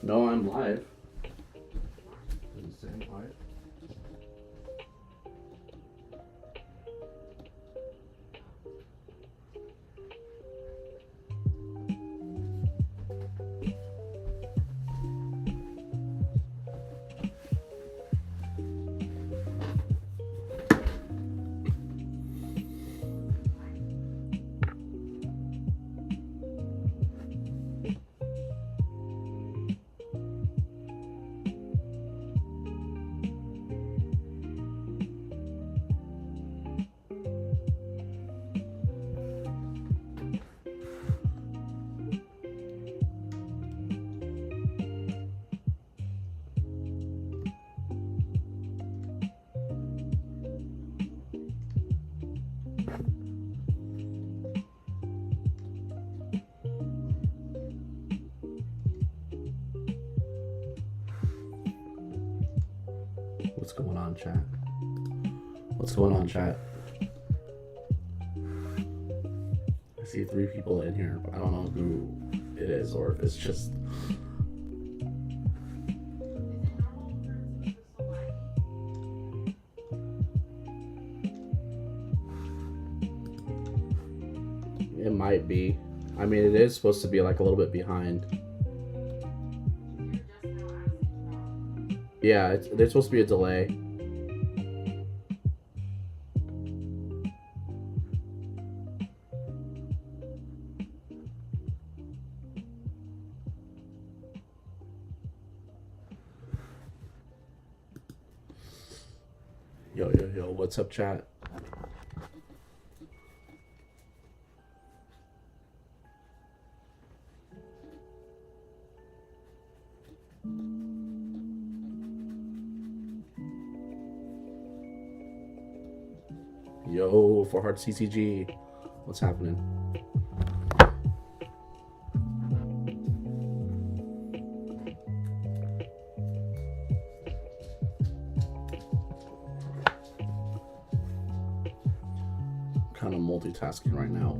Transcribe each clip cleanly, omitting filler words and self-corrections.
No, I'm live. Is it saying quiet? What's going on, chat? What's going on, chat? I see 3 people in here, but I don't know who it is or if it's just. It might be. I mean, it is supposed to be like a little bit behind. Yeah, there's supposed to be a delay. Yo, what's up, chat? Yo, for Heart CCG, what's happening? Kind of multitasking right now.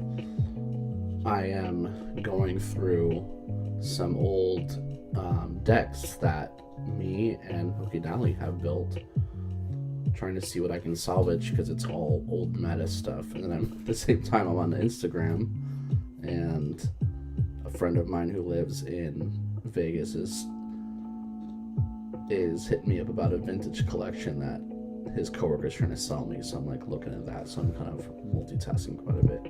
I am going through some old decks that me and Okidali have built, trying to see what I can salvage because it's all old meta stuff. And then at the same time, I'm on Instagram, and a friend of mine who lives in Vegas is hitting me up about a vintage collection that his coworker's trying to sell me. So I'm like looking at that. So I'm kind of multitasking quite a bit.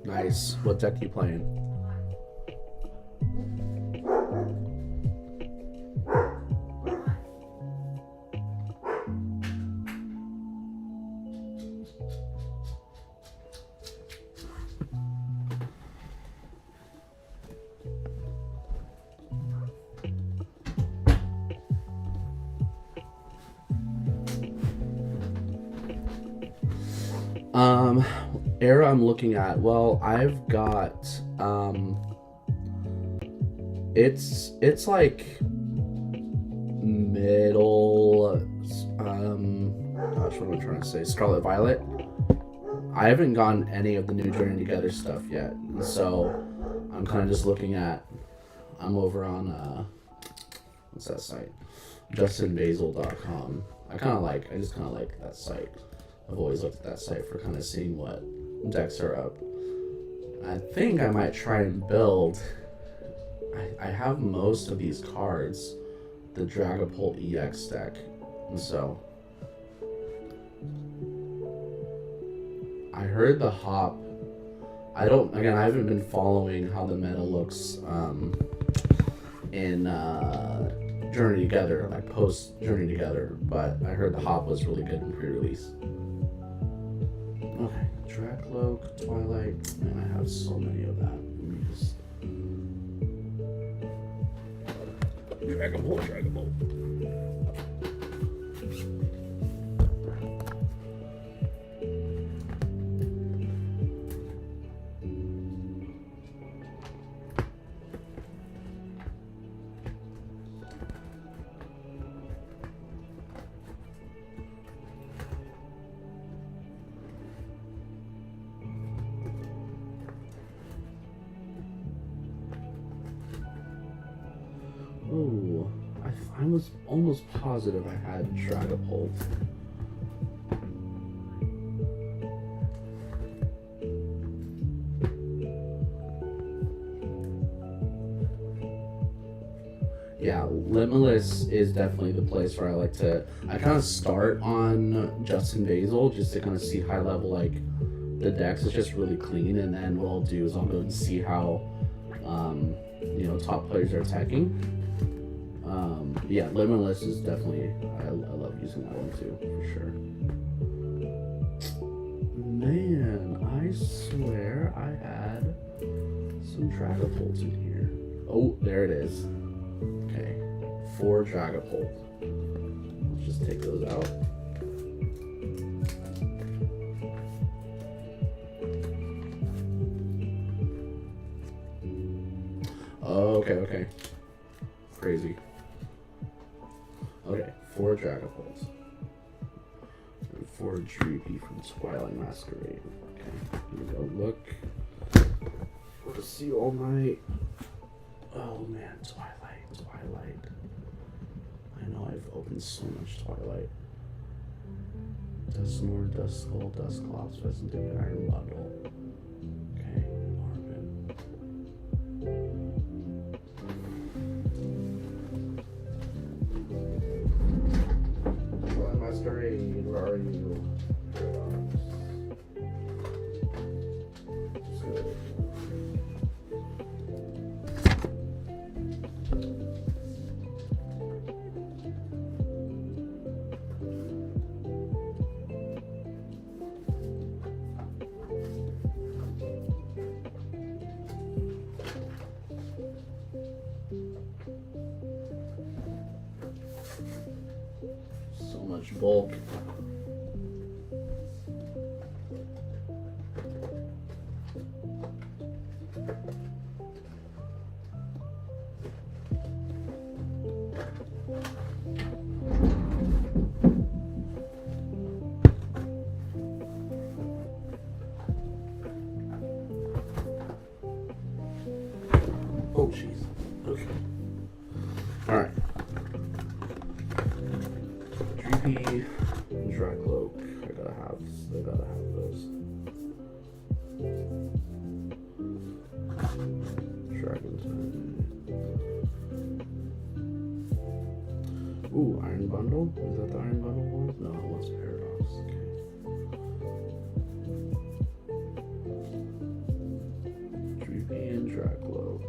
Nice. What deck you playing? Era I'm looking at. Well, I've got it's like middle gosh, what am I trying to say? Scarlet Violet. I haven't gotten any of the new Journey Together stuff yet, so I'm kind of just looking at. I'm over on what's that site? JustinBasil.com. I just kind of like that site. I've always looked at that site for kind of seeing what decks are up. I think I might try and build. I have most of these cards, the Dragapult EX deck, and so I heard the hop. I haven't been following how the meta looks in Journey Together, like post Journey Together, but I heard the hop was really good in pre-release. Okay, Dracloak, Twilight. Man, I have so many of that. Let me just Dragapult. was almost positive I had Dragapult. Yeah, Limitless is definitely the place where I kind of start on Justin Basil just to kind of see high level, like, the dex is just really clean, and then what I'll do is I'll go and see how, top players are attacking. Yeah, Limitless is definitely, I love using that one too, for sure. Man, I swear I had some Dragapults in here. Oh, there it is. Okay, 4 Dragapult. Let's just take those out. Okay. Crazy. Okay, 4 Dragapults. And 4 Dreepy from Twilight Masquerade. Okay, here we go. Look. We'll see you all night. Oh man, Twilight. I know I've opened so much Twilight. Dusknoir, Duskull, Dusclops, Pheasant, Iron Bundle. Okay, Marvin. Twilight Masquerade, where are you? Just gonna... So much bulk. Oh, jeez. Okay. All right. Dreepy and Dracloak. I gotta have those. Dragon's Ooh, Iron Bundle? Is that the Iron Bundle one? No, it was Paradox. Okay. Dreepy and Dracloak.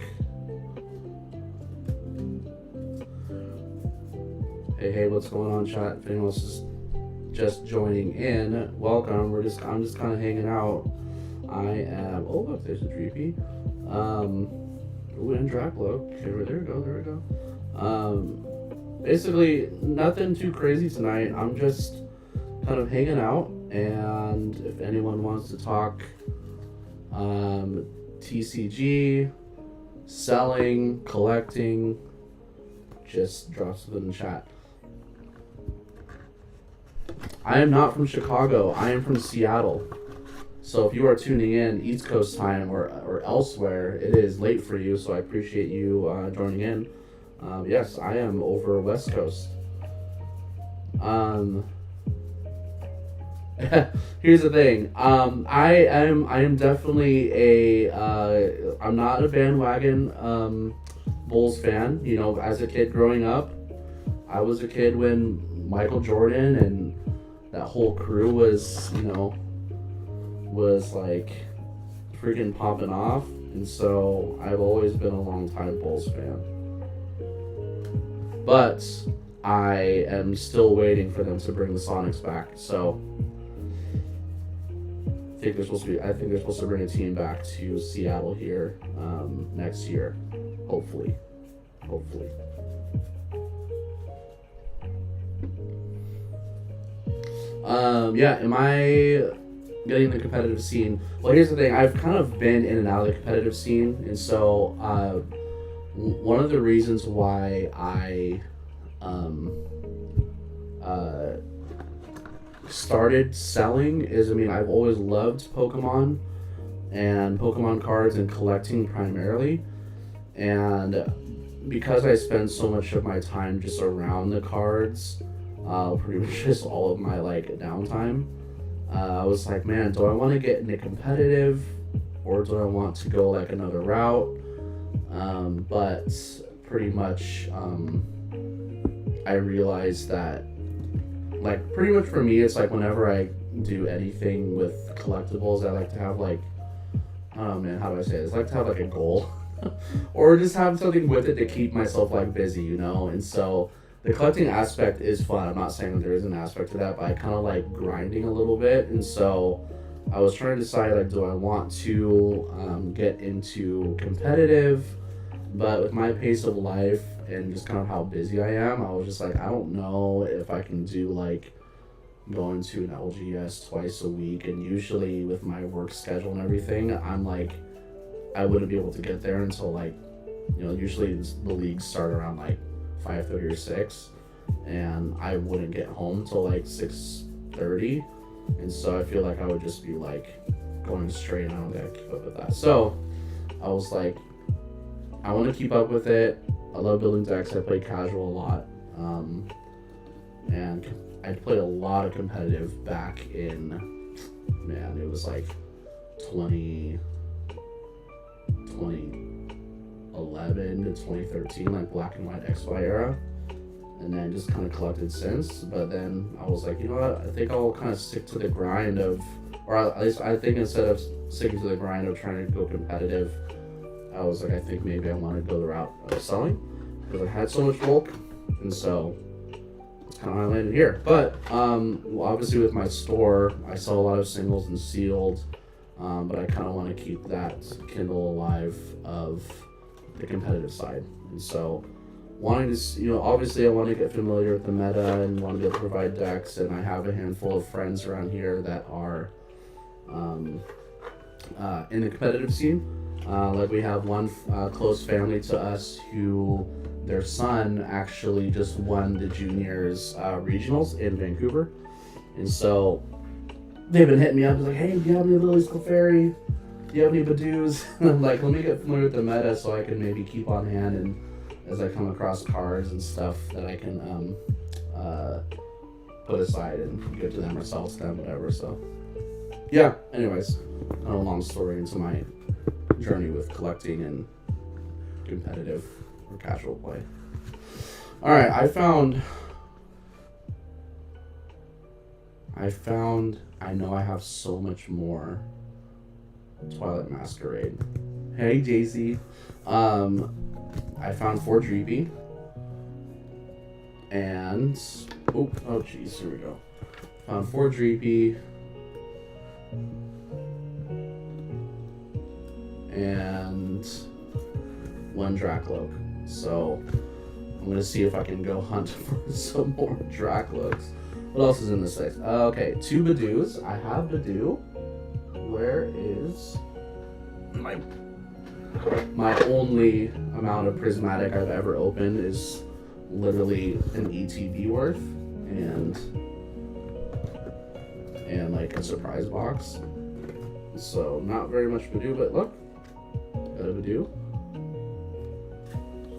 Hey, what's going on, chat? If anyone else is just joining in, welcome. I'm just kind of hanging out. I am. Oh, look, there's a Dreepy. Ooh, and Dracloak. Okay, there we go. Basically, nothing too crazy tonight. I'm just kind of hanging out, and if anyone wants to talk, TCG, selling, collecting, just drop something in the chat. I am not from Chicago. I am from Seattle. So if you are tuning in East Coast time or elsewhere, it is late for you, so I appreciate you joining in. Yes, I am over West Coast. Here's the thing. I am definitely I'm not a bandwagon Bulls fan. You know, as a kid growing up, I was a kid when Michael Jordan and that whole crew was like freaking popping off, and so I've always been a long time Bulls fan. But I am still waiting for them to bring the Sonics back. So I think they're supposed to bring a team back to Seattle here next year, hopefully. Am I getting the competitive scene? Well, here's the thing. I've kind of been in and out of the competitive scene, and so one of the reasons why I started selling is, I've always loved Pokemon and Pokemon cards and collecting primarily, and because I spend so much of my time just around the cards, pretty much just all of my like downtime, I was like, man, do I want to get into competitive, or do I want to go like another route? But pretty much, I realized that, like, pretty much for me, it's like whenever I do anything with collectibles, I like to have like, oh man, how do I say this? I like to have like a goal, or just have something with it to keep myself like busy, you know. And so the collecting aspect is fun. I'm not saying that there is an aspect to that, but I kind of like grinding a little bit. And so I was trying to decide, like, do I want to get into competitive? But with my pace of life and just kind of how busy I am, I was just like, I don't know if I can do like going to an LGS twice a week. And usually with my work schedule and everything, I'm like, I wouldn't be able to get there until like, you know, usually the leagues start around like 5:30 or 6, and I wouldn't get home till like 6:30. And so I feel like I would just be like going straight, and I don't think I could keep up with that. So I was like, I want to keep up with it. I love building decks. I play casual a lot. And I played a lot of competitive back in, man, it was like 2011 to 2013, like black and white XY era. And then just kind of collected since. But then I was like, you know what? I think I'll kind of stick to the grind of, or at least I think instead of sticking to the grind of trying to go competitive, I was like, I think maybe I want to go the route of selling, because I had so much bulk. And so that's kind of how I landed here. But obviously with my store, I sell a lot of singles and sealed, but I kind of want to keep that Kindle alive of the competitive side. And so wanting to, you know, obviously I want to get familiar with the meta and want to be able to provide decks, and I have a handful of friends around here that are in the competitive scene. Like we have one close family to us who their son actually just won the juniors regionals in Vancouver, and so they've been hitting me up like, hey, do you have any Lily's Clefairy? Do you have any Badoos? I'm like, let me get familiar with the meta so I can maybe keep on hand, and as I come across cards and stuff that I can put aside and give to them or sell to them, whatever. So yeah, anyways, a long story into my journey with collecting and competitive or casual play. All right, I found, I know I have so much more Twilight Masquerade. Hey, Jay-Z. I found 4 Dreepy. And, oh geez, here we go. Found 4 Dreepy. And 1 Dracloak. So I'm gonna see if I can go hunt for some more Dracloaks. What else is in this place? Okay, 2 Badoos. I have Badoo. Where is my only amount of prismatic I've ever opened is literally an ETB worth and like a surprise box. So not very much Badoo, but look, got a Badoo.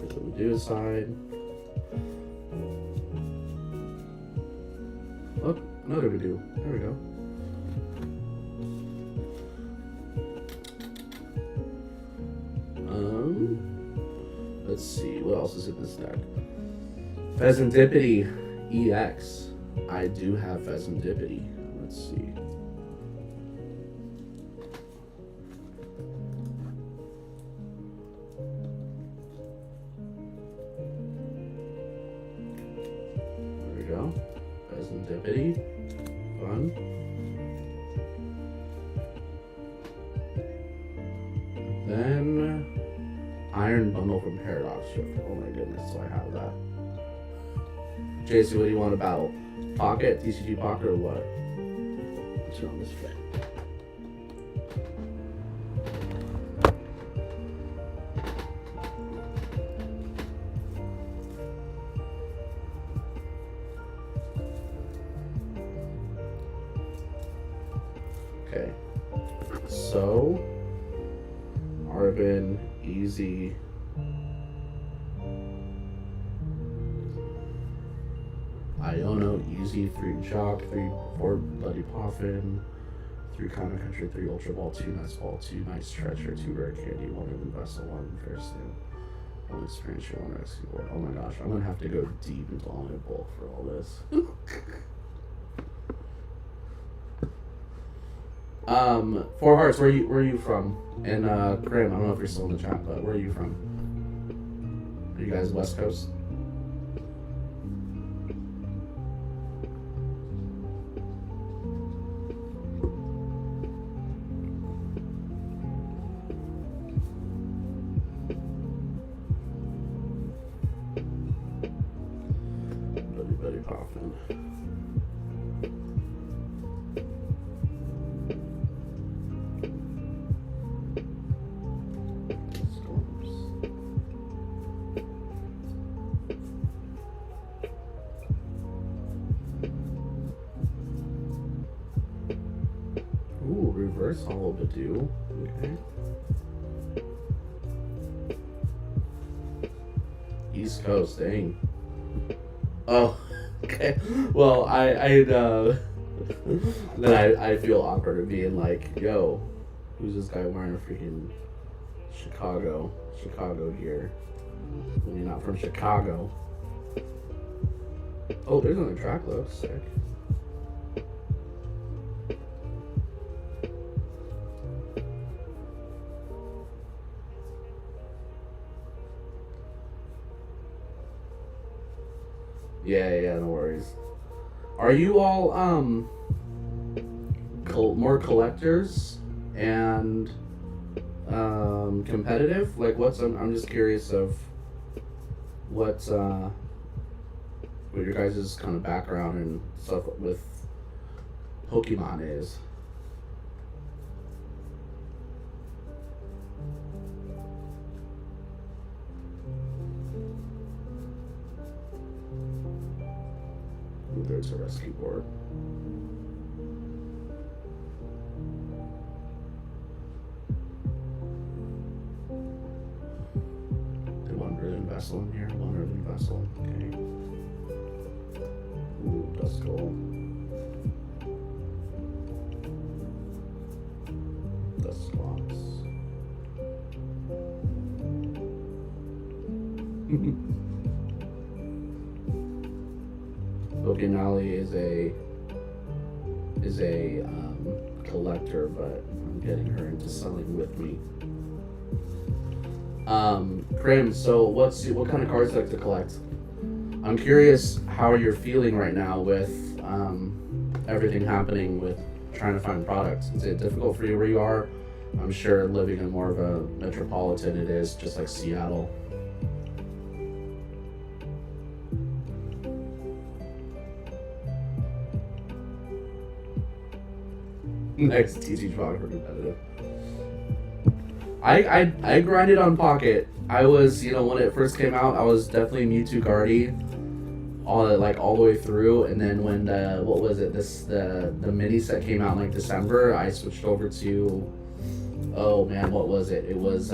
Put the Badoo aside. Look, another Badoo. There we go. Let's see, what else is in this deck? Pheasantipity EX. I do have Pheasantipity. Let's see. There we go. Pheasantipity. Fun. Then Iron Bundle from Paradox Shift. Oh my goodness, so I have that. JC, what do you want to battle? Pocket, TCG Pocket, or what? What's on this thing? Okay. So Arvin, Easy, Iono, Easy, 3 Jock, 3 4 Bloody Poffin, 3 Common Country, 3 Ultra Ball, 2 Nice Ball, 2 Nice Treasure, 2 Rare Candy, 1 Ribbon Vessel, 1 Fair Snoop, 1 Experience, 1 Rescue Board. Oh my gosh, I'm gonna have to go deep into all my bulk for all this. Four Hearts, where you from? And Graham, I don't know if you're still in the chat, but where are you from? Are you guys West Coast? Buddy Poffin. Ooh, reverse hollow Badoo. Okay. East Coast, dang. Oh, okay. Well, then I feel awkward of being like, yo, who's this guy wearing a freaking Chicago gear when you're not from Chicago? Oh, there's another track though, sick. Yeah, no worries. Are you all more collectors and competitive? Like, I'm just curious of what your guys' kind of background and stuff with Pokemon is. Ooh, there's a rescue board. Did one Ribbon Vessel in here? One Ribbon Vessel. Okay. Ooh, Dust Gold. Dust Squawks. Pokenali is a collector, but I'm getting her into selling with me. Krim, so what kind of cards do you like to collect? I'm curious how you're feeling right now with everything happening with trying to find products. Is it difficult for you where you are? I'm sure living in more of a metropolitan it is, just like Seattle. Next TC Pocket for competitive. I grinded on Pocket. I was, when it first came out, I was definitely Mewtwo Guardy all the way through, and then when the mini set came out in like December, I switched over to, oh man, what was it? It was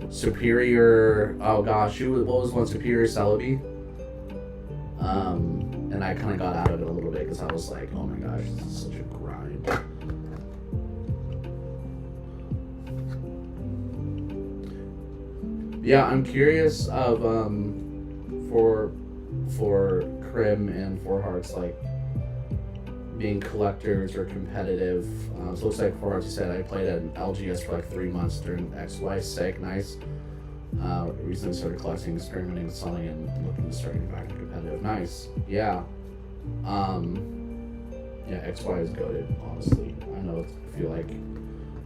Superior, oh gosh, what was one, Superior Celebi? And I kind of got out of it a little bit because I was like, oh my gosh, this is such a grind. Yeah, I'm curious of for Krim and Four Hearts, like being collectors or competitive. So it looks like Four Hearts, you said I played at LGS for like 3 months during XY, sick, nice. Recently started collecting, experimenting with selling, and looking to start getting back into competitive. Nice. Yeah. Yeah, XY is goated, honestly. I know, I feel like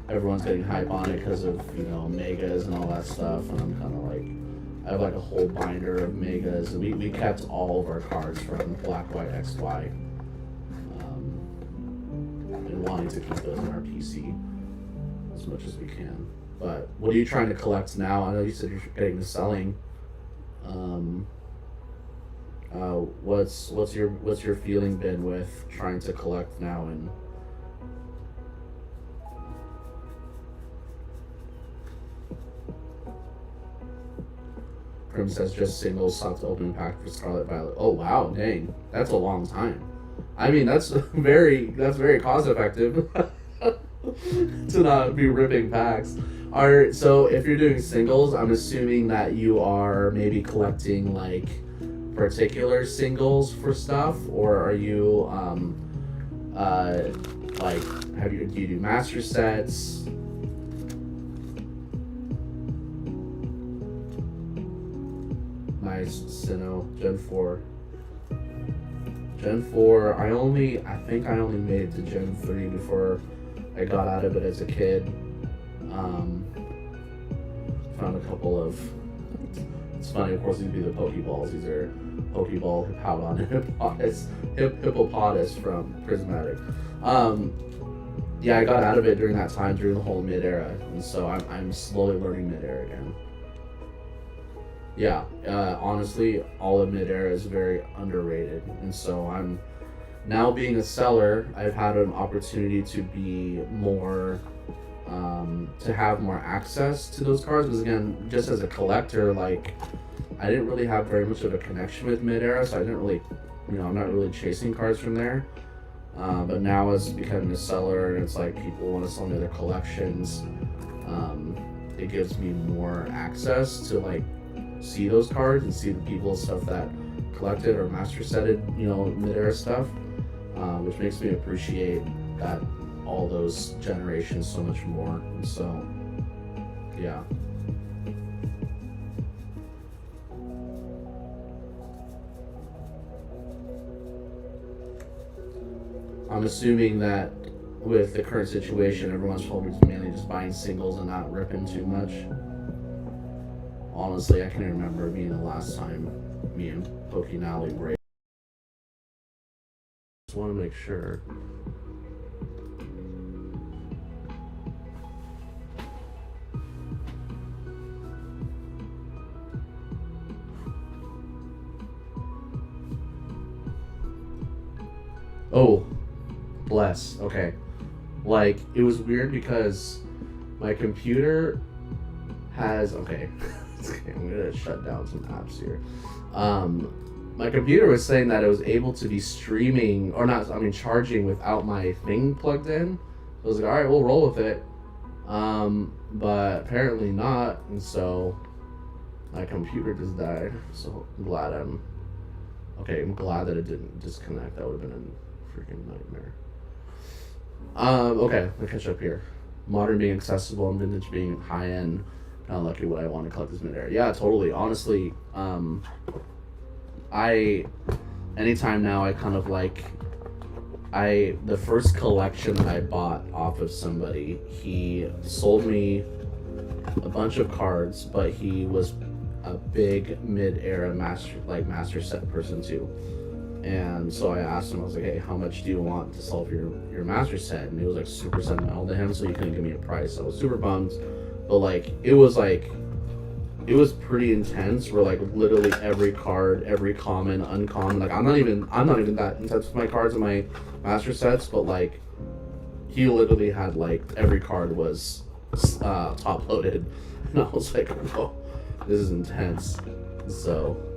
everyone's getting hype on it because of, megas and all that stuff, and I'm kind of like, I have like a whole binder of megas, and we kept all of our cards from Black, White, XY, and wanting to keep those on our PC as much as we can. But what are you trying to collect now? I know you said you're getting to selling. What's your feeling been with trying to collect now? And Prim says just singles soft opening pack for Scarlet Violet. Oh wow, dang, that's a long time. I mean, that's very cost effective to not be ripping packs. So if you're doing singles, I'm assuming that you are maybe collecting like particular singles for stuff, or are you like do you do master sets? Nice, Sinnoh, Gen 4. Gen 4, I think I only made it to Gen 3 before I got out of it as a kid. Found a couple of, it's funny, of course these would be the Pokeballs. These are Pokeball, Hippowdon, and Hippopotas from Prismatic. Yeah, I got out of it during that time, during the whole mid-era, and so I'm slowly learning mid-era again. Yeah, honestly, all of mid-era is very underrated, and so I'm now being a seller. I've had an opportunity to be more, to have more access to those cards. Because again, just as a collector, like I didn't really have very much of a connection with mid-era, so I didn't really, I'm not really chasing cards from there. But now as becoming a seller, and it's like people want to sell me their collections, it gives me more access to like see those cards and see the people stuff that collected or master setted, mid-era stuff, which makes me appreciate that all those generations so much more. And so, yeah. I'm assuming that with the current situation, everyone's probably mainly just buying singles and not ripping too much. Honestly, I can't remember being the last time me and Pokenally were. Just want to make sure. Oh, bless. Okay. Like, it was weird because my computer has, okay, I'm gonna shut down some apps here. My computer was saying that it was able to be streaming, or not, charging without my thing plugged in. So I was like, alright, we'll roll with it. But apparently not, and so my computer just died. So I'm glad that it didn't disconnect. That would have been a freaking nightmare. Okay, let me catch up here. Modern being accessible and vintage being high end. Kind of lucky what I want to collect this mid-era. Yeah, totally. Honestly, anytime now I kind of like, the first collection that I bought off of somebody, he sold me a bunch of cards, but he was a big mid-era master set person too. And so I asked him, I was like, hey, how much do you want to sell for your master set? And he was like super sentimental to him, so he couldn't give me a price. So I was super bummed. But it was pretty intense, where like literally every card, every common, uncommon, like I'm not even that intense with my cards and my master sets, but like he literally had like every card was top loaded, and I was like, whoa, this is intense. So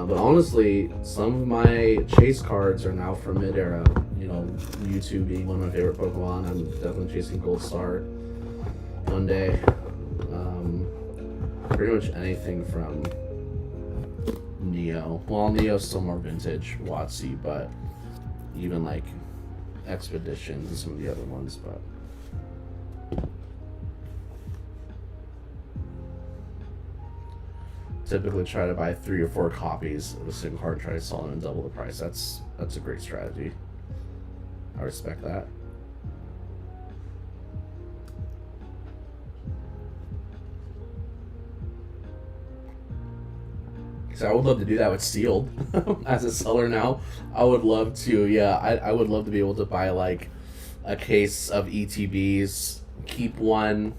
but honestly, some of my chase cards are now from mid-era. Mewtwo being one of my favorite Pokemon. I'm definitely chasing Gold Star one day. Pretty much anything from Neo. Well, Neo's still more vintage, WotC, but even like Expeditions and some of the other ones, but typically try to buy 3 or 4 copies of a single card, try to sell them and double the price. That's a great strategy. I respect that. So I would love to do that with sealed. As a seller now, I would love to. Yeah, I would love to be able to buy like a case of ETBs, keep one,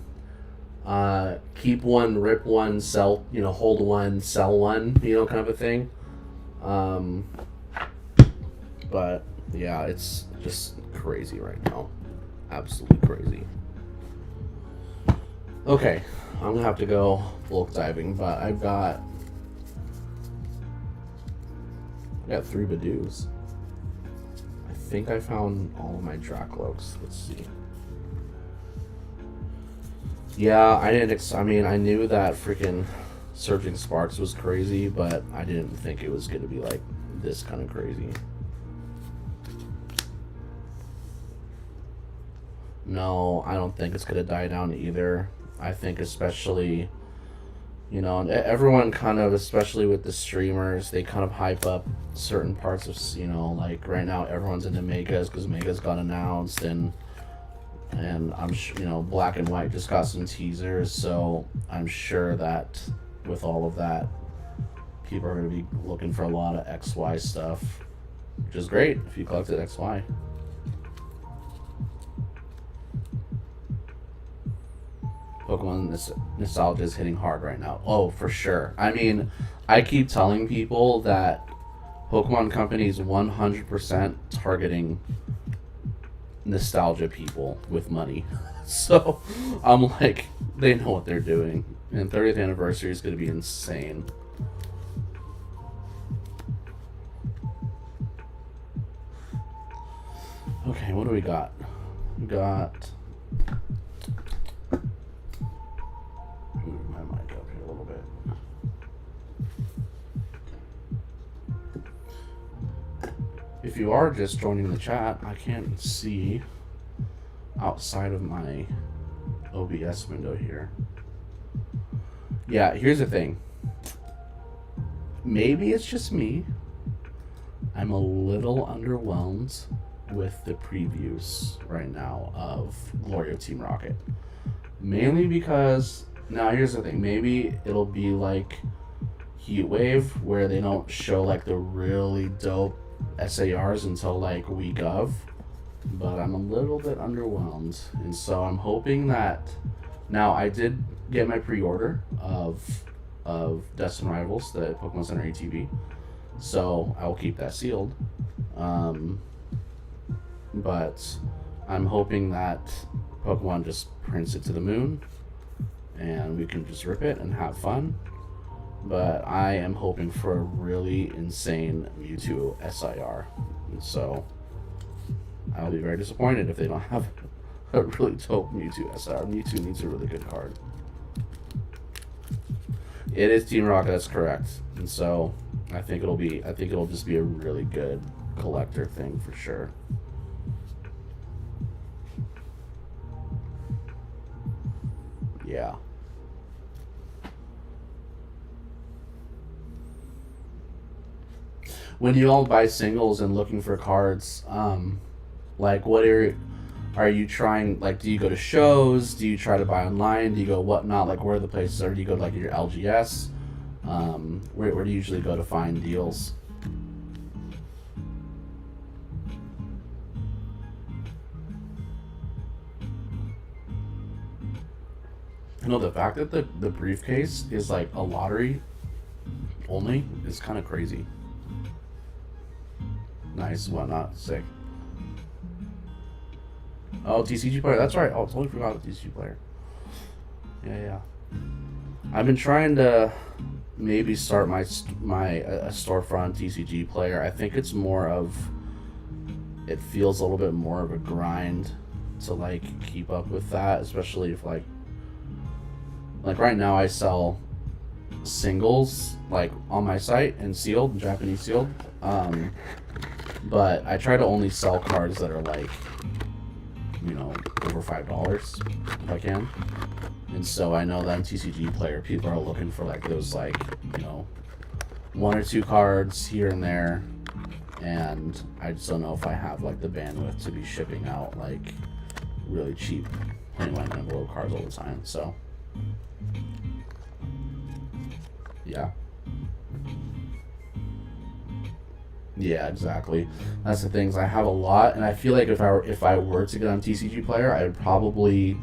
rip one, sell, hold one, sell one, kind of a thing. But yeah, it's just crazy right now. Absolutely crazy. Okay, I'm gonna have to go bulk diving, but I got 3 Badoos. I think I found all of my Dracloaks. Let's see. Yeah, I knew that freaking Surging Sparks was crazy, but I didn't think it was gonna be like this kind of crazy. No, I don't think it's gonna die down either. I think especially, everyone kind of, especially with the streamers, they kind of hype up certain parts of, like right now everyone's into Megas because Megas got announced, and I'm sure, Black and White just got some teasers, so I'm sure that with all of that, people are going to be looking for a lot of XY stuff, which is great if you collected XY. Pokemon nostalgia is hitting hard right now. Oh, for sure. I mean, I keep telling people that Pokemon Company is 100% targeting nostalgia people with money. So I'm like, they know what they're doing. And 30th anniversary is going to be insane. Okay, what do we got? We got... Move my mic up here a little bit. If you are just joining the chat, I can't see outside of my OBS window here. Yeah, here's the thing. Maybe it's just me. I'm a little underwhelmed with the previews right now of Glory of Team Rocket. Mainly because, now here's the thing, maybe it'll be like Heatwave, where they don't show like the really dope SARs until like week of, but I'm a little bit underwhelmed, and so I'm hoping that, now I did get my pre-order of Destin Rivals, the Pokemon Center ATV, so I will keep that sealed, but I'm hoping that Pokemon just prints it to the moon and we can just rip it and have fun. But I am hoping for a really insane Mewtwo SIR, and so I'll be very disappointed if they don't have a really dope Mewtwo SIR. Mewtwo needs a really good card. It is Team Rocket, that's correct, and so I think it'll just be a really good collector thing for sure. Yeah. When you all buy singles and looking for cards, like what are you trying, like do you go to shows, do you try to buy online, do you go whatnot, like where are the places, or do you go to like your LGS, where do you usually go to find deals? You know, the fact that the briefcase is like a lottery only is kind of crazy. Nice, whatnot, sick. Oh, TCG player, that's right. Oh, I totally forgot about TCG player. Yeah. I've been trying to maybe start my storefront TCG player. I think it's more of, it feels a little bit more of a grind to like keep up with that, especially if like right now I sell singles like on my site and sealed, Japanese sealed, but I try to only sell cards that are like, over $5 if I can. And so I know that in TCG player, people are looking for like those like, 1 or 2 cards here and there, and I just don't know if I have like the bandwidth to be shipping out like really cheap plain white and envelope cards all the time. So yeah, exactly. That's the things. I have a lot, and I feel like if I were to get on TCG player, I would probably,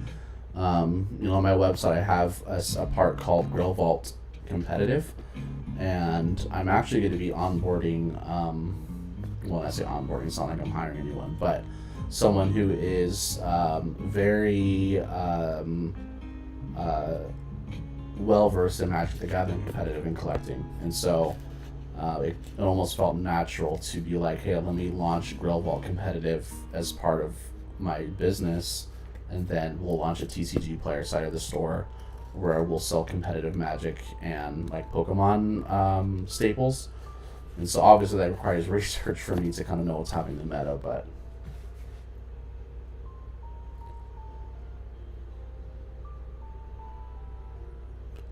on my website I have a part called Grill Vault Competitive, and I'm actually going to be onboarding. Well, I say onboarding, it's not like I'm hiring anyone, but someone who is very well versed in Magic the Gathering, competitive and collecting, and so it almost felt natural to be like, hey, let me launch Grill Vault competitive as part of my business, and then we'll launch a TCG player side of the store where we'll sell competitive Magic and like Pokemon staples. And so obviously that requires research for me to kind of know what's happening in the meta, but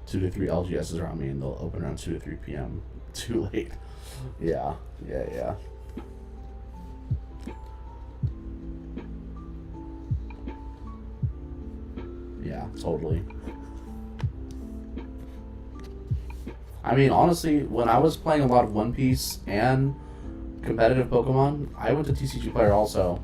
2 to 3 LGSs around me, and they'll open around 2 to 3 p.m. Too late. Yeah. Yeah, totally. I mean, honestly, when I was playing a lot of One Piece and competitive Pokemon, I went to TCG Player also.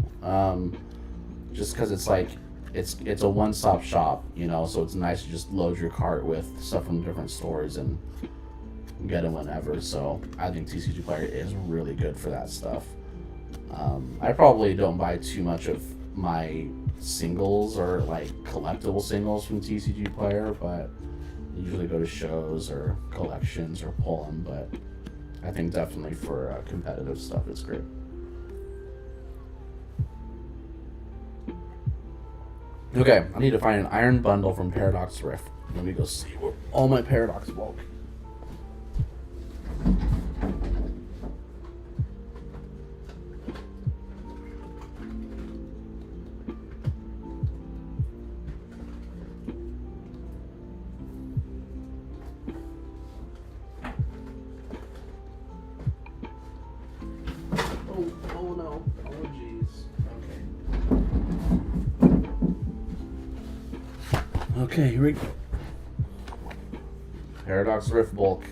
Just because it's like, it's a one-stop shop, you know, so it's nice to just load your cart with stuff from different stores and get it whenever. So I think TCG Player is really good for that stuff. I probably don't buy too much of my singles or like collectible singles from TCG Player, but I usually go to shows or collections or pull them. But I think definitely for competitive stuff, it's great. Okay, I need to find an iron bundle from Paradox Rift. Let me go see where all my Paradox bulk. Oh no. Oh jeez. Okay, here we go. Paradox Rift bulk.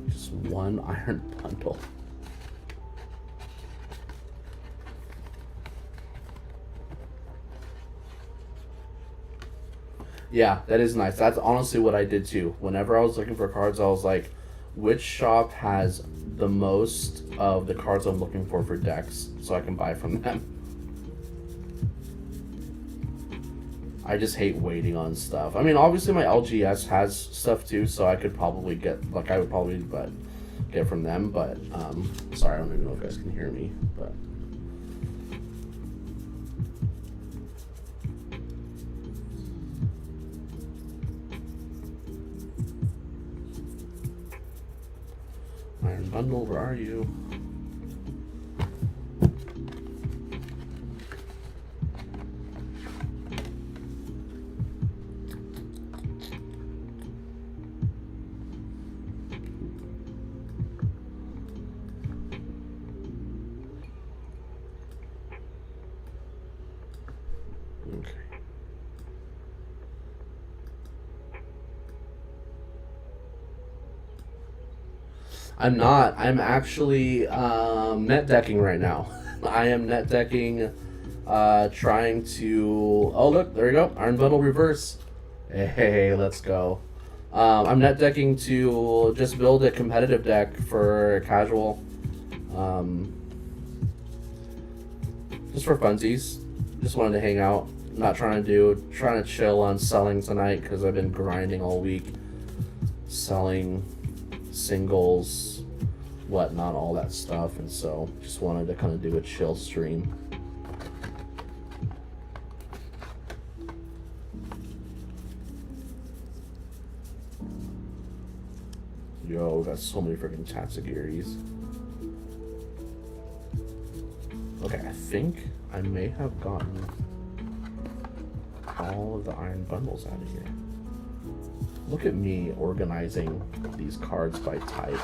Just one iron bundle. Yeah, that is nice. That's honestly what I did too. Whenever I was looking for cards, I was like, which shop has the most of the cards I'm looking for decks so I can buy from them. I just hate waiting on stuff. I mean, obviously my LGS has stuff too, so I could probably get, like I would probably get from them, but sorry, I don't even know if you guys can hear me, but Iron Bundle, where are you? Okay. I'm not. I'm actually net decking right now. I am net decking, trying to. Oh look, there we go. Iron Bundle reverse. Hey, let's go. I'm net decking to just build a competitive deck for casual. Just for funsies. Just wanted to hang out. Not trying to chill on selling tonight because I've been grinding all week. Selling singles, whatnot, all that stuff, and so just wanted to kind of do a chill stream. Yo, we got so many freaking Tatsugiris. Okay, I think I may have gotten all of the iron bundles out of here. Look at me organizing these cards by type.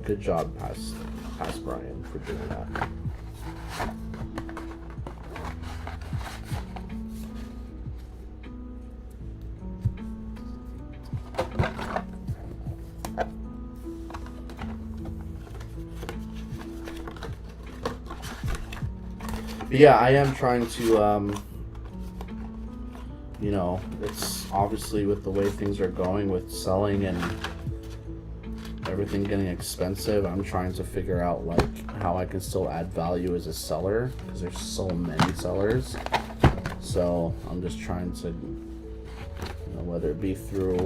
Good job, past Brian, for doing that. But yeah, I am trying to, you know, it's obviously with the way things are going with selling and everything getting expensive, I'm trying to figure out like how I can still add value as a seller because there's so many sellers. So I'm just trying to, you know, whether it be through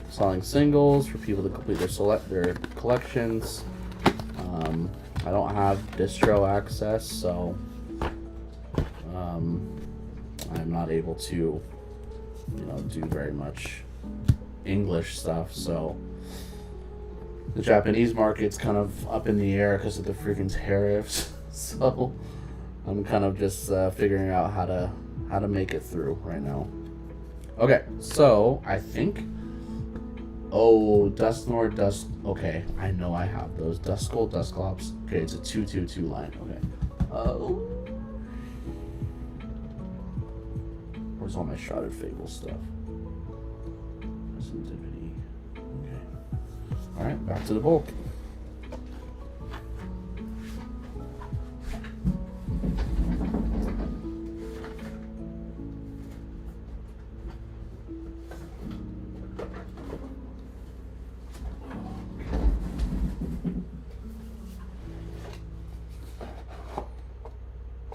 selling singles for people to complete their collections. I don't have distro access, so I'm not able to, you know, do very much English stuff. So the Japanese market's kind of up in the air because of the freaking tariffs. So I'm kind of just figuring out how to make it through right now. Okay, so I think. Oh, Dusknoir, Dusk. Okay, I know I have those. Duskull, Dusclops. Okay, it's a 2/2/2 line. Okay. Where's all my Shrouded Fable stuff? Sensitivity. Okay. Alright, back to the bulk.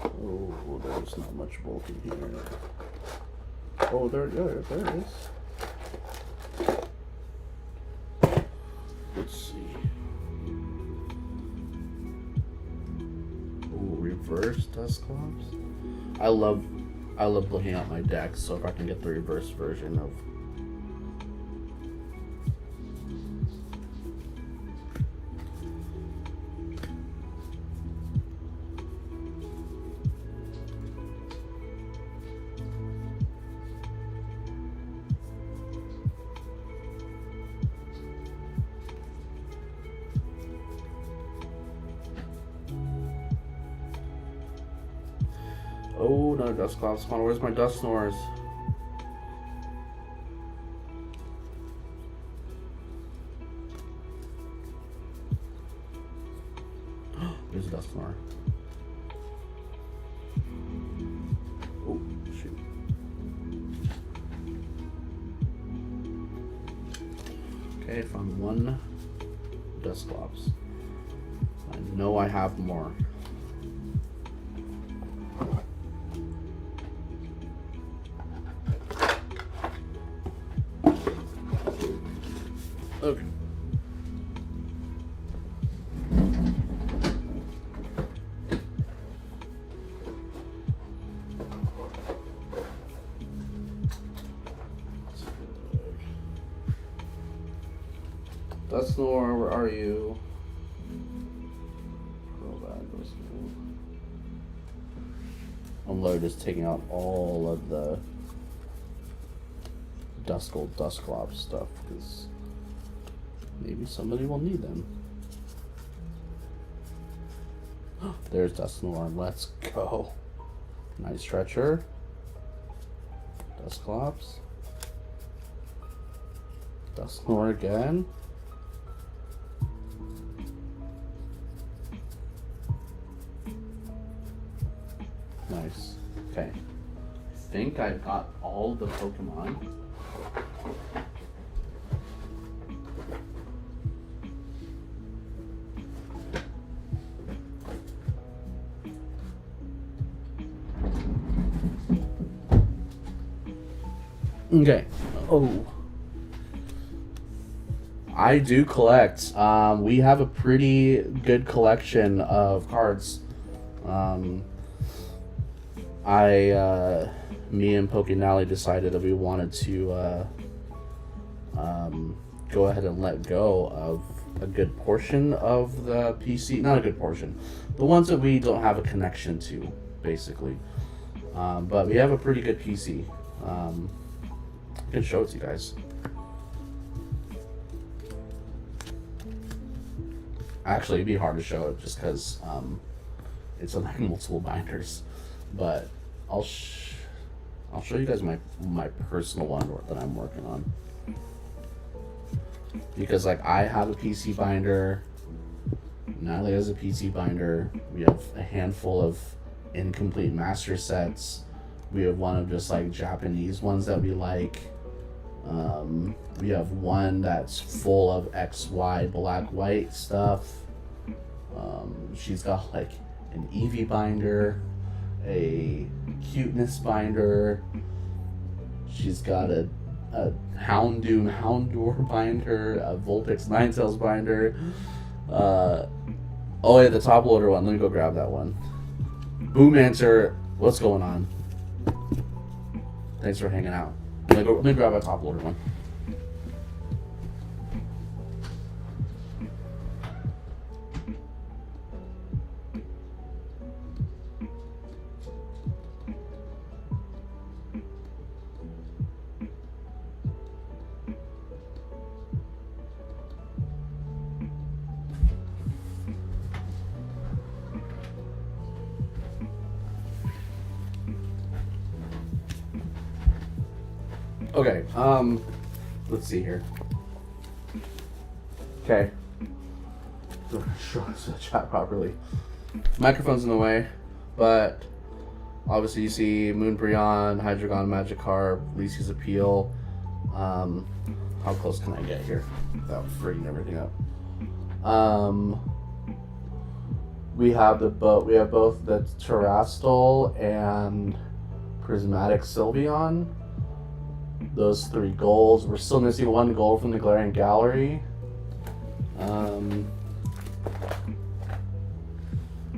Oh, there's not much bulk in here. Oh, there it is. Let's see. Oh, reverse Dusclops. I love looking at my deck, so if I can get the reverse version of. Oh, no Dusclops. Come on, where's my Dusknoirs? There's a Dusknoir. Oh, shoot. Okay, found one Dusclops. I know I have more. Okay. Dusknoir, where are you? I'm literally just taking out all of the Duskull Dusclops stuff because maybe somebody will need them. There's Dusknoir. Let's go. Nice stretcher. Dusclops. Dusknoir again. Nice. Okay. I think I've got all the Pokemon. Okay. Oh. I do collect. We have a pretty good collection of cards. Me and Pokenally decided that we wanted to go ahead and let go of a good portion of the PC. Not a good portion. The ones that we don't have a connection to, basically. But we have a pretty good PC. I can show it to you guys. Actually, it'd be hard to show it just because it's on like multiple binders. But I'll show you guys my personal one that I'm working on. Because like I have a PC binder, Natalie has a PT binder. We have a handful of incomplete master sets. We have one of just like Japanese ones that we like. We have one that's full of XY black white stuff. She's got like an Eevee binder, a cuteness binder. She's got a Houndour binder, a Vulpix Ninetales binder. Oh yeah, the top loader one. Let me go grab that one. Boom Answer, what's going on? Thanks for hanging out. Let me grab a top loader one. Okay, let's see here. Okay. Sure, to chat properly. Microphone's in the way, but obviously you see Moonbreon, Hydreigon, Magikarp, Lisi's Appeal. How close can I get here without freaking everything up? We have both the Terastal and Prismatic Sylveon. Those 3 goals. We're still missing 1 goal from the Galarian Gallery.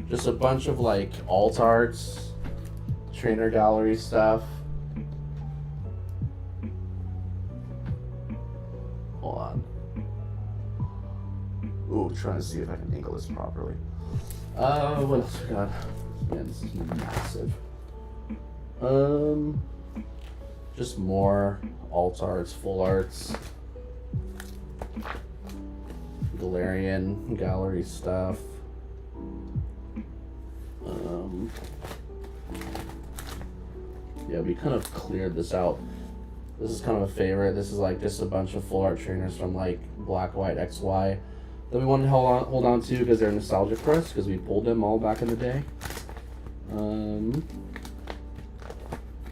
Just a bunch of like alt arts, trainer gallery stuff. Hold on. Ooh, trying to see if I can angle this properly. What else we got? Man, this is massive. Just more alt arts, full arts, Galarian gallery stuff. Yeah, we kind of cleared this out. This is kind of a favorite. This is like just a bunch of full art trainers from like Black, White, XY that we wanted to hold on to because they're nostalgic for us because we pulled them all back in the day.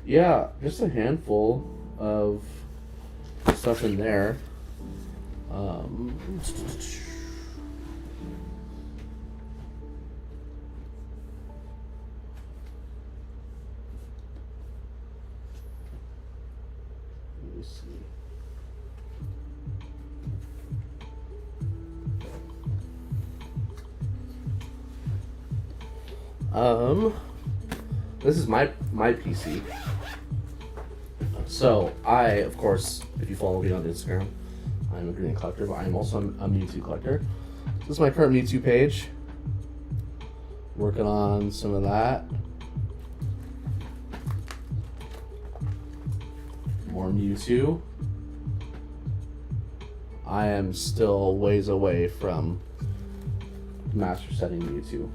Yeah, just a handful of stuff in there. Let me see. This is my PC. So I, of course, if you follow me on Instagram, I'm a Green collector, but I'm also a Mewtwo collector. This is my current Mewtwo page. Working on some of that. More Mewtwo. I am still ways away from master setting Mewtwo.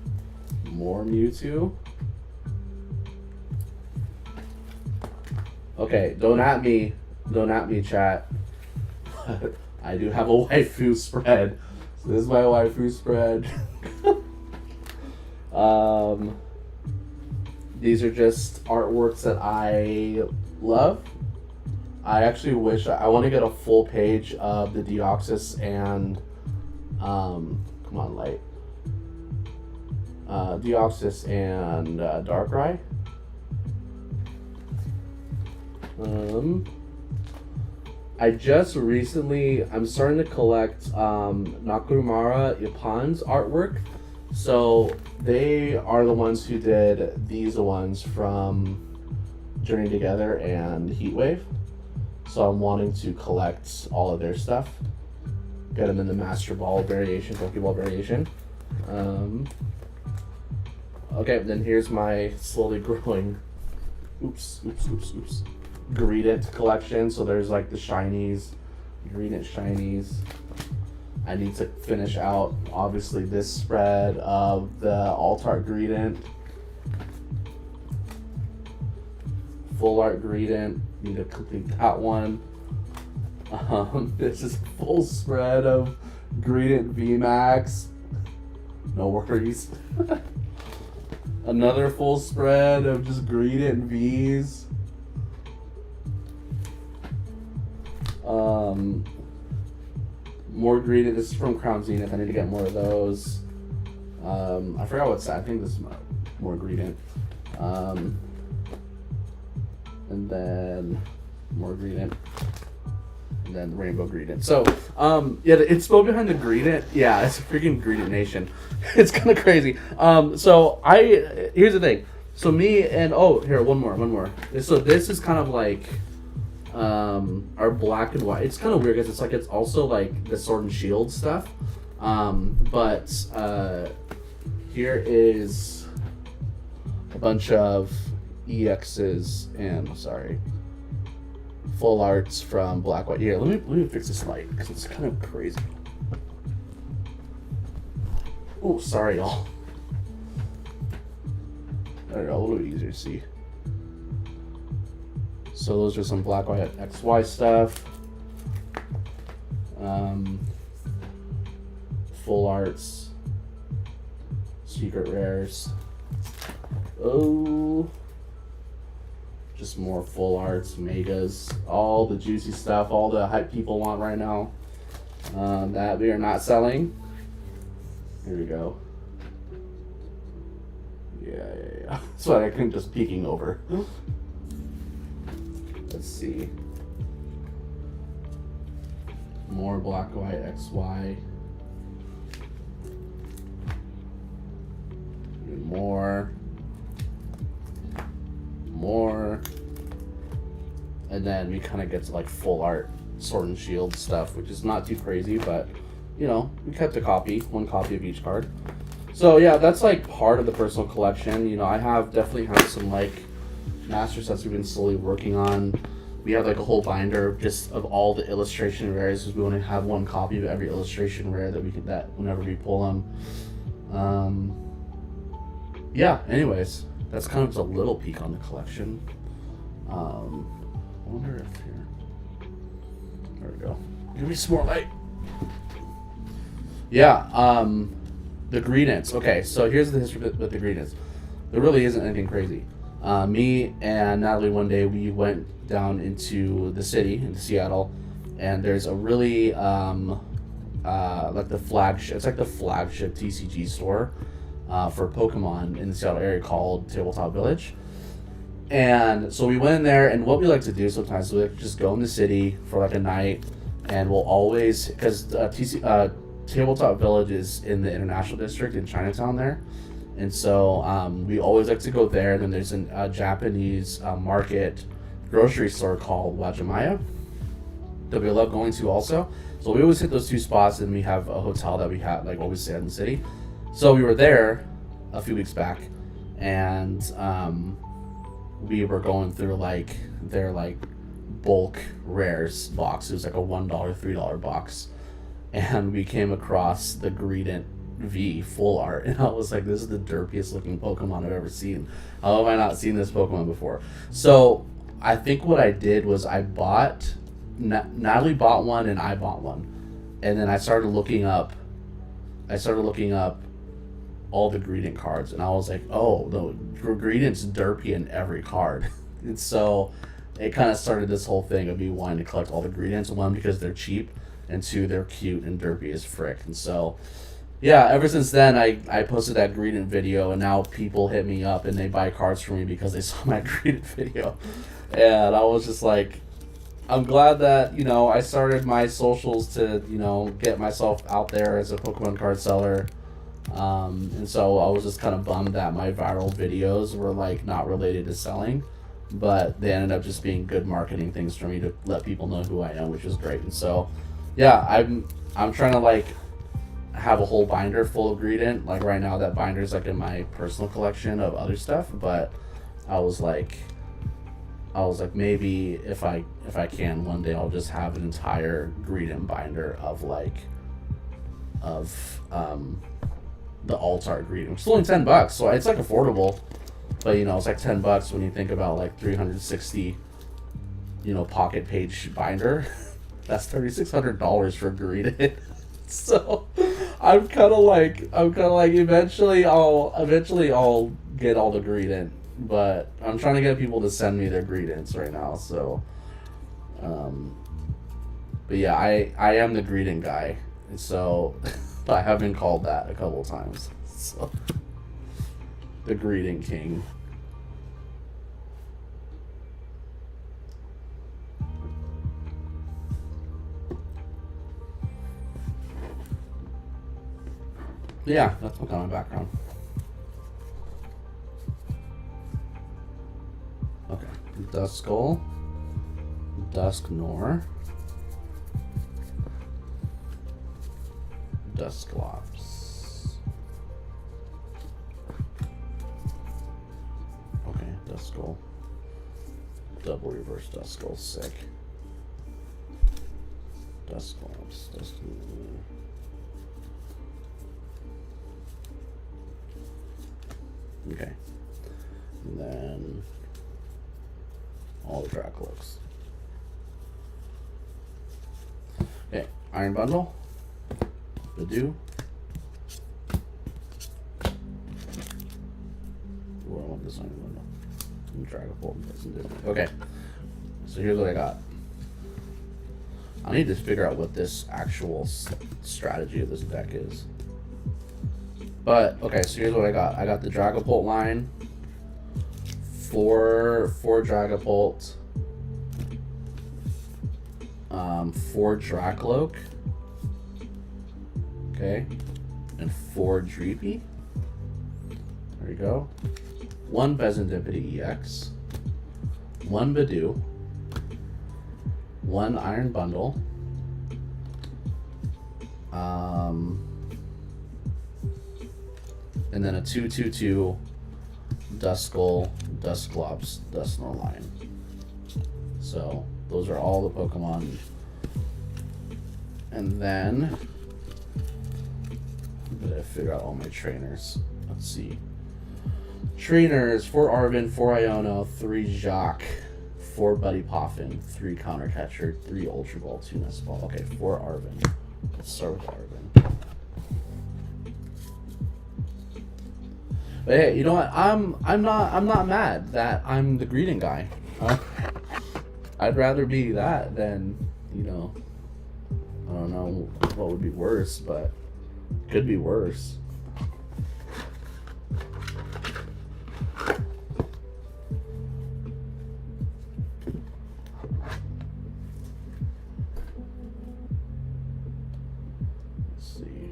More Mewtwo. Okay, don't at me, chat. I do have a waifu spread. So this is my waifu spread. These are just artworks that I love. I actually wish I want to get a full page of the Deoxys and come on, light. Deoxys and Darkrai. I just recently, I'm starting to collect Nakamura Ippon's artwork. So they are the ones who did these ones from Journey Together and Heatwave. So I'm wanting to collect all of their stuff. Get them in the Master Ball variation, Pokeball variation. Okay, then here's my slowly growing, Greedent collection. So there's like the shinies, Greedent shinies. I need to finish out, obviously, this spread of the Alt-Art Greedent. Full Art Greedent, need to complete that one. This is a full spread of Greedent VMAX. No worries. Another full spread of just Greedent V's. More Greedent. This is from Crown Zenith. I need to get more of those. I forgot what's that. I think this is more Greedent. And then more Greedent. And then Rainbow Greedent. So, yeah, the inspo behind the Greedent, yeah, it's a freaking Greedent Nation. It's kind of crazy. So here's the thing. So me and, here, one more. So this is kind of like, our black and white. It's kind of weird because it's also like the Sword and Shield stuff. But here is a bunch of EXs and, full arts from Black White. Here, let me fix this light because it's kind of crazy. Oh, sorry, y'all. There we go, a little bit easier to see. So those are some Black White XY stuff. Full arts, secret rares. Oh. Just more full arts, megas, all the juicy stuff, all the hype people want right now that we are not selling. Here we go. Yeah. So I can just peeking over. Let's see. More Black White XY. Even more. And then we kind of get to like full art Sword and Shield stuff, which is not too crazy, but you know, we kept one copy of each card. So yeah, that's like part of the personal collection. You know, I definitely have some like master sets we've been slowly working on. We have like a whole binder just of all the illustration rares, because we want to have one copy of every illustration rare that whenever we pull them. Yeah, anyways, that's kind of just a little peek on the collection. I wonder if here. There we go. Give me some more light. Yeah, the Greedents. Okay, so here's the history with the Greedents. There really isn't anything crazy. Me and Natalie one day, we went down into the city, into Seattle, and there's a really, like the flagship, it's like the flagship TCG store for Pokemon in the Seattle area called Tabletop Village. And so we went in there, and what we like to do sometimes is we like to just go in the city for like a night, and we'll always, because Tabletop Village is in the International District in Chinatown there, and so we always like to go there. And then there's a Japanese market grocery store called Wajimaya that we love going to also. So we always hit those two spots, and we have a hotel that we have like always stay in the city. So we were there a few weeks back, and we were going through like their like bulk rares box. It was like a $1, $3 box, and we came across the Greedent V full art, and I was like, this is the derpiest looking Pokemon I've ever seen. How have I not seen this Pokemon before? So I think what I did was I bought, Natalie bought one and I bought one, and then I started looking up all the Greedent cards, and I was like, oh, the Greedent's derpy in every card. And so it kind of started this whole thing of me wanting to collect all the Greedents. One, because they're cheap, and two, they're cute and derpy as frick. And so yeah, ever since then I posted that Greedent video, and now people hit me up and they buy cards for me because they saw my Greedent video. And I was just like, I'm glad that, you know, I started my socials to, you know, get myself out there as a Pokemon card seller. And so I was just kind of bummed that my viral videos were like not related to selling, but they ended up just being good marketing things for me to let people know who I am, which was great. And so yeah, I'm trying to like have a whole binder full of Greedent. Like right now that binder is like in my personal collection of other stuff, but I was like maybe if I can one day I'll just have an entire Greedent binder of the alt-art Greedent, which is only $10, so it's like affordable, but you know, it's like $10 when you think about like 360, you know, pocket page binder. That's $3,600 for Greedent. So I'm kind of like eventually I'll get all the greeting, but I'm trying to get people to send me their greetings right now. So, um, but yeah, I am the greeting guy, so I have been called that a couple times. So, the greeting king. Yeah, that's my kind of background. Okay, Duskull, Dusknor, Dusclops. Okay, Duskull. Double reverse Duskull, sick. Dusclops, Duskull. Okay. And then all the Dracolics. Okay, Iron Bundle. Badoo. Ooh, I want this Iron Bundle. And Dragapult. Okay. So here's what I got. I need to figure out what this actual strategy of this deck is. But okay, so here's what I got. I got the Dragapult line, four Dragapult, 4 Dracloak, okay, and 4 Dreepy. There you go. 1 Bezendipity EX, 1 Badoo, 1 Iron Bundle, and then a 2/2/2 Duskull, Dusclops, Dusknor line. So those are all the Pokemon. And then I'm gonna figure out all my trainers. Let's see. Trainers: 4 Arven, 4 Iono, 3 Jacques, 4 Buddy Poffin, 3 Counter Catcher, 3 Ultra Ball, 2 Nest Ball. Okay, 4 Arven. Let's start with Arven. But hey, you know what? I'm not mad that I'm the greeting guy. I'd rather be that than, you know, I don't know what would be worse, but could be worse. Let's see.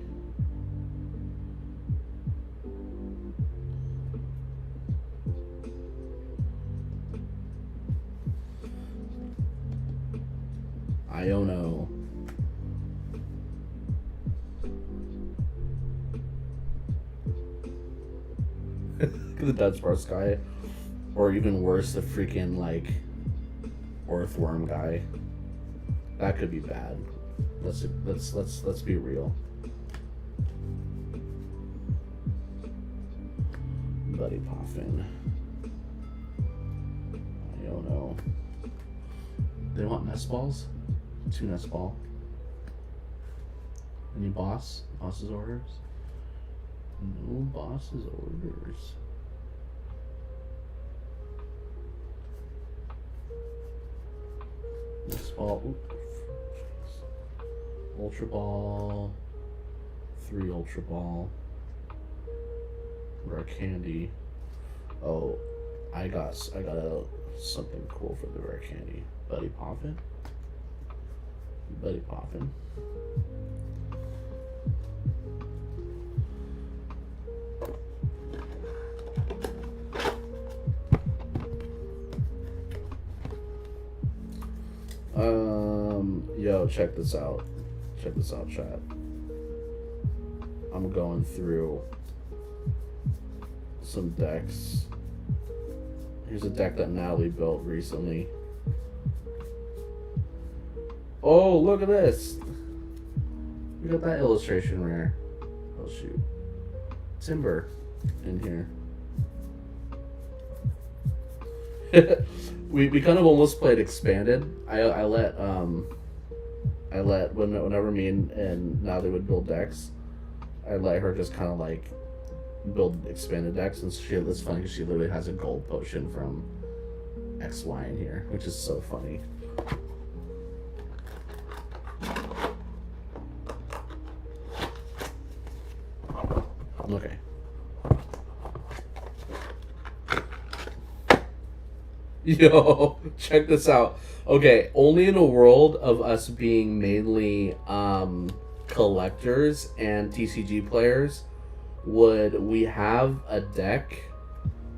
Iono. The Dunsparce guy. Or even worse, the freaking, like, Earthworm guy. That could be bad. Let's be real. Buddy Poffin. Iono. They want nest balls? 2 nest ball. Any boss? Boss's orders? No boss's orders. Nest ball. Oops. Ultra Ball. 3 Ultra Ball. Rare Candy. Oh, I got something cool for the Rare Candy. Buddy Poffin. Buddy Poffin. Yo, check this out. Check this out, chat. I'm going through some decks. Here's a deck that Natalie built recently. Oh, look at this. We got that illustration rare. Oh, shoot. Timber in here. we kind of almost played expanded. I let whenever me and Natalie would build decks, I let her just kind of like build expanded decks, and it's funny because she literally has a gold potion from XY in here, which is so funny. Okay. Yo, check this out. Okay, only in a world of us being mainly collectors and TCG players would we have a deck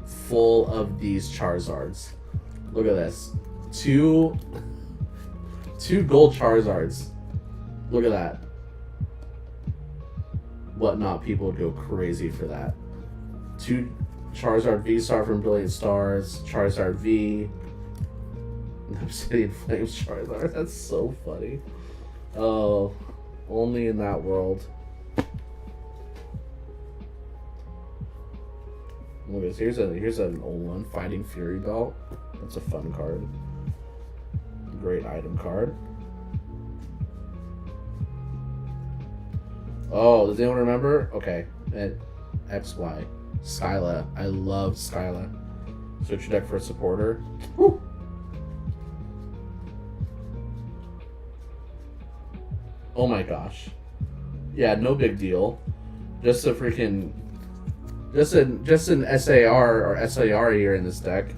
full of these Charizards. Look at this. Two gold Charizards. Look at that. Whatnot, people would go crazy for that. 2 Charizard V-Star from Brilliant Stars, Charizard V, Obsidian Flames Charizard. That's so funny. Oh, only in that world. Look at this. Here's an old one, Fighting Fury Belt. That's a fun card. Great item card. Oh, does anyone remember? Okay, and XY. Skyla. I love Skyla. Switch your deck for a supporter. Woo. Oh my gosh. Yeah, no big deal. Just a freaking... Just an SAR or SAR here in this deck.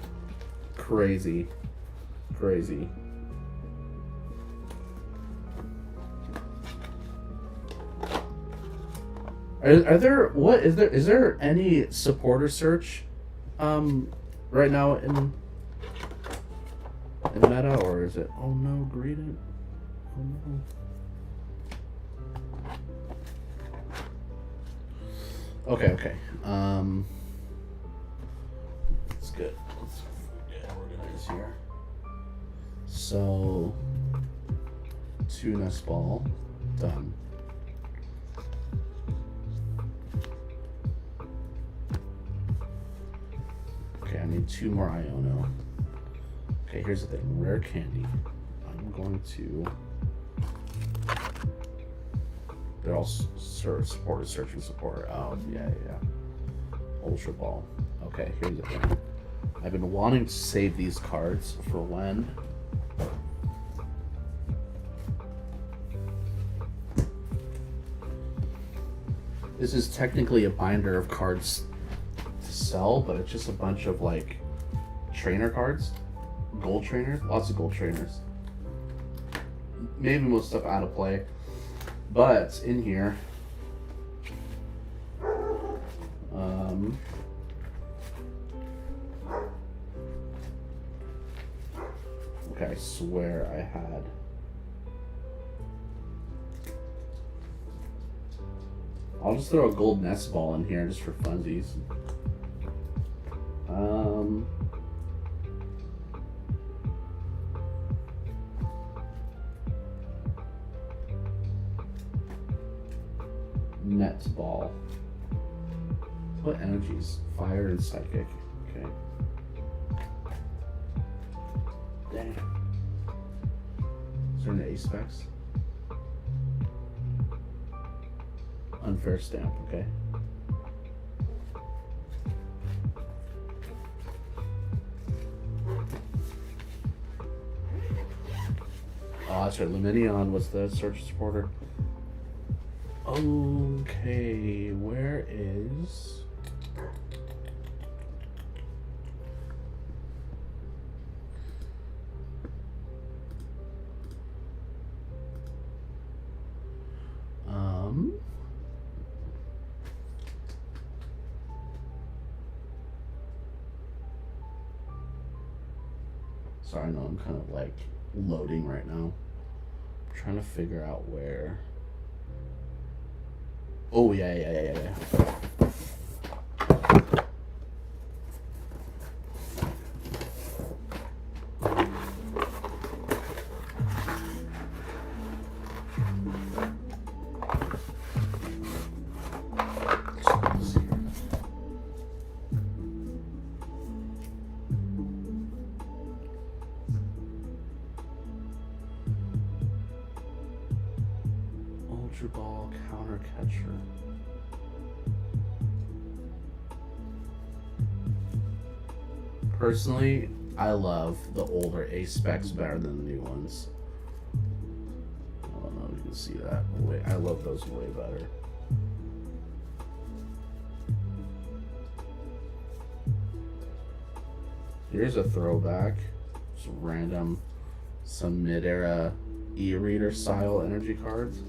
Crazy. Crazy. Are there is there any supporter search right now in meta, or is it oh no greeted? Oh no. Okay. It's good. Let's get organized here. So 2 nest ball done. Okay, I need 2 more Iono. Okay, here's the thing. Rare candy. I'm going to... They're all supporter, searching support. Oh, yeah. Ultra Ball. Okay, here's the thing. I've been wanting to save these cards for when... This is technically a binder of cards to sell, but it's just a bunch of like trainer cards, gold trainers, lots of gold trainers. Maybe most stuff out of play, but in here, okay, I swear I had. I'll just throw a gold nest ball in here just for funsies. Net ball. What energies? Fire and psychic. Okay. Dang. Is there an ace specs? Unfair stamp, okay. Oh, that's right. Luminion was the search supporter. Okay, where is... Sorry, I know I'm kind of like loading right now. I'm trying to figure out where... Oh, yeah. Ultra Ball, Counter Catcher. Personally, I love the older A specs better than the new ones. I don't know if you can see that. I love those way better. Here's a throwback. Just random, some mid-era e-reader style energy cards.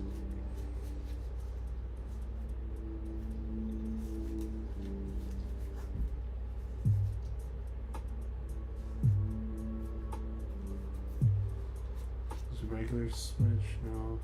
Is a regular switch? No.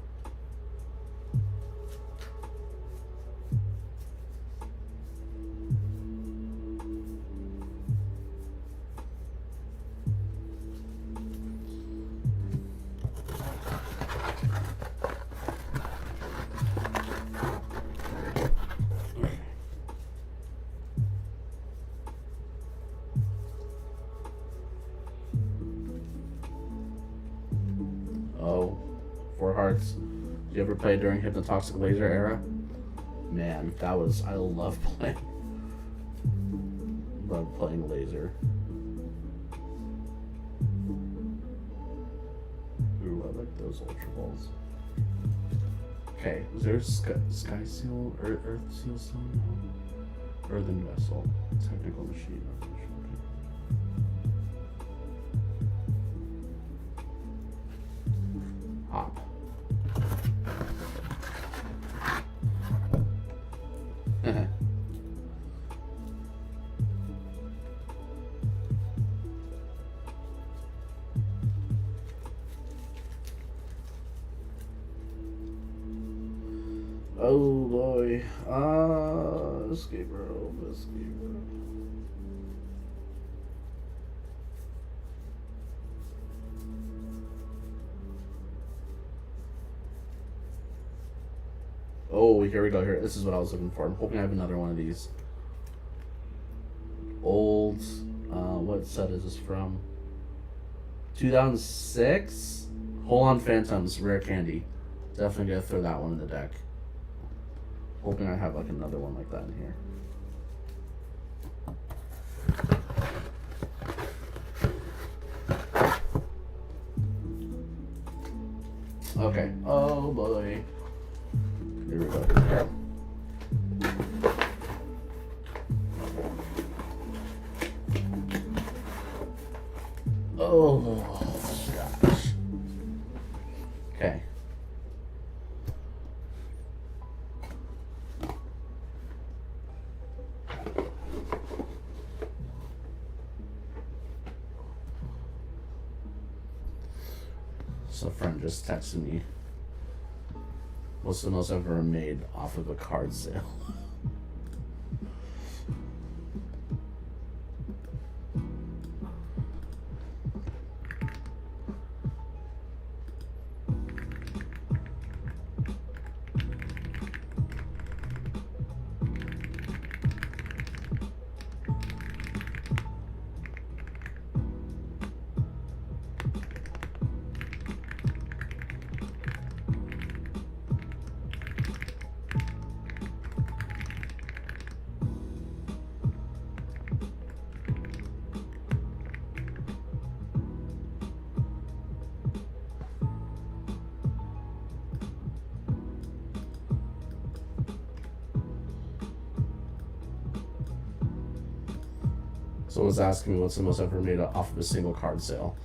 Oh, Four Hearts. Did you ever play during Hypnotoxic Laser era? Man, that was, I love playing. Love playing Laser. Ooh, I like those Ultra Balls. Okay, is there Sky Seal, Earth Seal Stone? No. Earthen Vessel. Technical Machine. Hop. Oh boy. Escape rope, escape rope. Oh, here we go. Here, this is what I was looking for. I'm hoping I have another one of these. Old, what set is this from? 2006? Hold on Phantoms, Rare Candy. Definitely gonna throw that one in the deck. Hoping I have like another one like that in here. Okay. Oh boy. Here we go. Oh gosh. Okay. So a friend just texted me. What's the most I've ever made off of a card sale? Someone was asking me what's the most I've ever made off of a single card sale.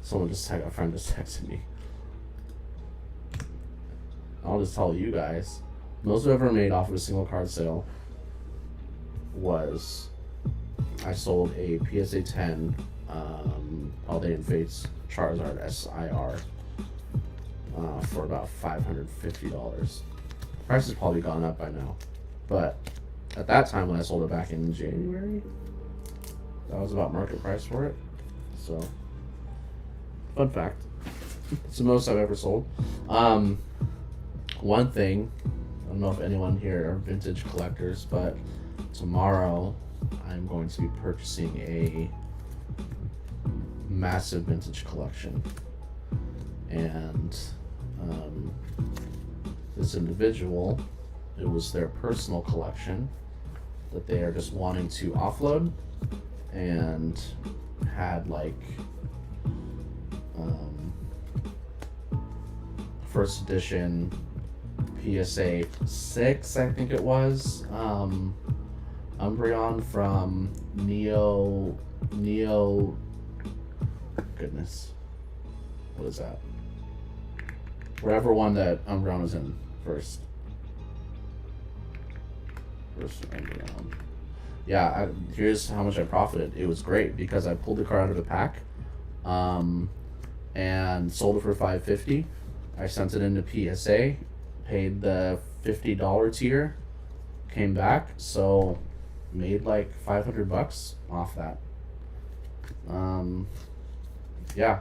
A friend just texted me. I'll just tell you guys. Most I've ever made off of a single card sale was I sold a PSA 10 All Day in Fates Charizard SIR for about $550. Price has probably gone up by now. But at that time when I sold it back in January, that was about market price for it. So, fun fact. It's the most I've ever sold. One thing, I don't know if anyone here are vintage collectors, but tomorrow I'm going to be purchasing a massive vintage collection. And this individual, it was their personal collection that they are just wanting to offload. and had like first edition PSA 6, I think it was. Umbreon from Neo, goodness, what is that? Whatever one that Umbreon was in first. Umbreon. Yeah, here's how much I profited. It was great because I pulled the card out of the pack, and sold it for $5.50. I sent it into PSA, paid the $50 tier, came back, so made like $500 off that. Yeah,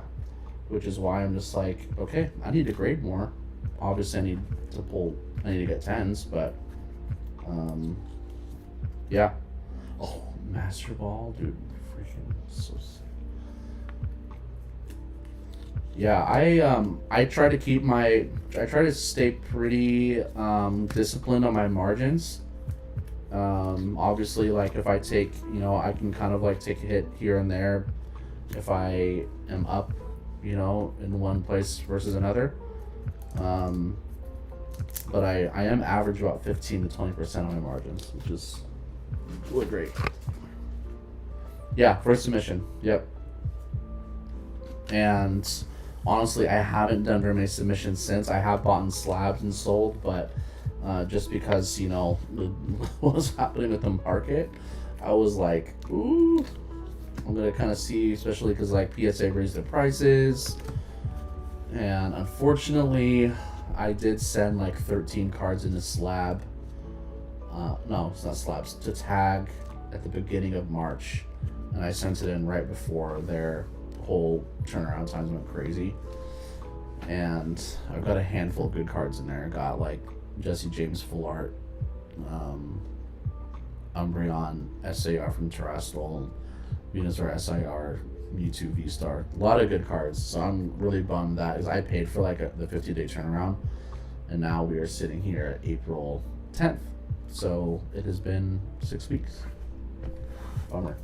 which is why I'm just like, okay, I need to grade more. Obviously, I need to get 10s, but yeah. Oh, Master Ball, dude, freaking so sick. Yeah, I try to stay pretty disciplined on my margins. Obviously, like if I take, I can kind of like take a hit here and there if I am up, in one place versus another. But I am average about 15 to 20% on my margins, which is really great. Yeah, first submission. Yep. And honestly, I haven't done very many submissions since. I have bought in slabs and sold, but just because, what was happening with the market, I was like, ooh, I'm going to kind of see, especially because like PSA raised their prices. And unfortunately, I did send like 13 cards in a slab. No, it's not slabs, to tag at the beginning of March. And I sent it in right before their whole turnaround times went crazy. And I've got a handful of good cards in there. I got like Jesse James Full Art, Umbreon SAR from Terrestrial, Venusaur SIR, Mewtwo V-Star. A lot of good cards. So I'm really bummed that because I paid for like the 50-day turnaround. And now we are sitting here at April 10th. So it has been 6 weeks. Bummer.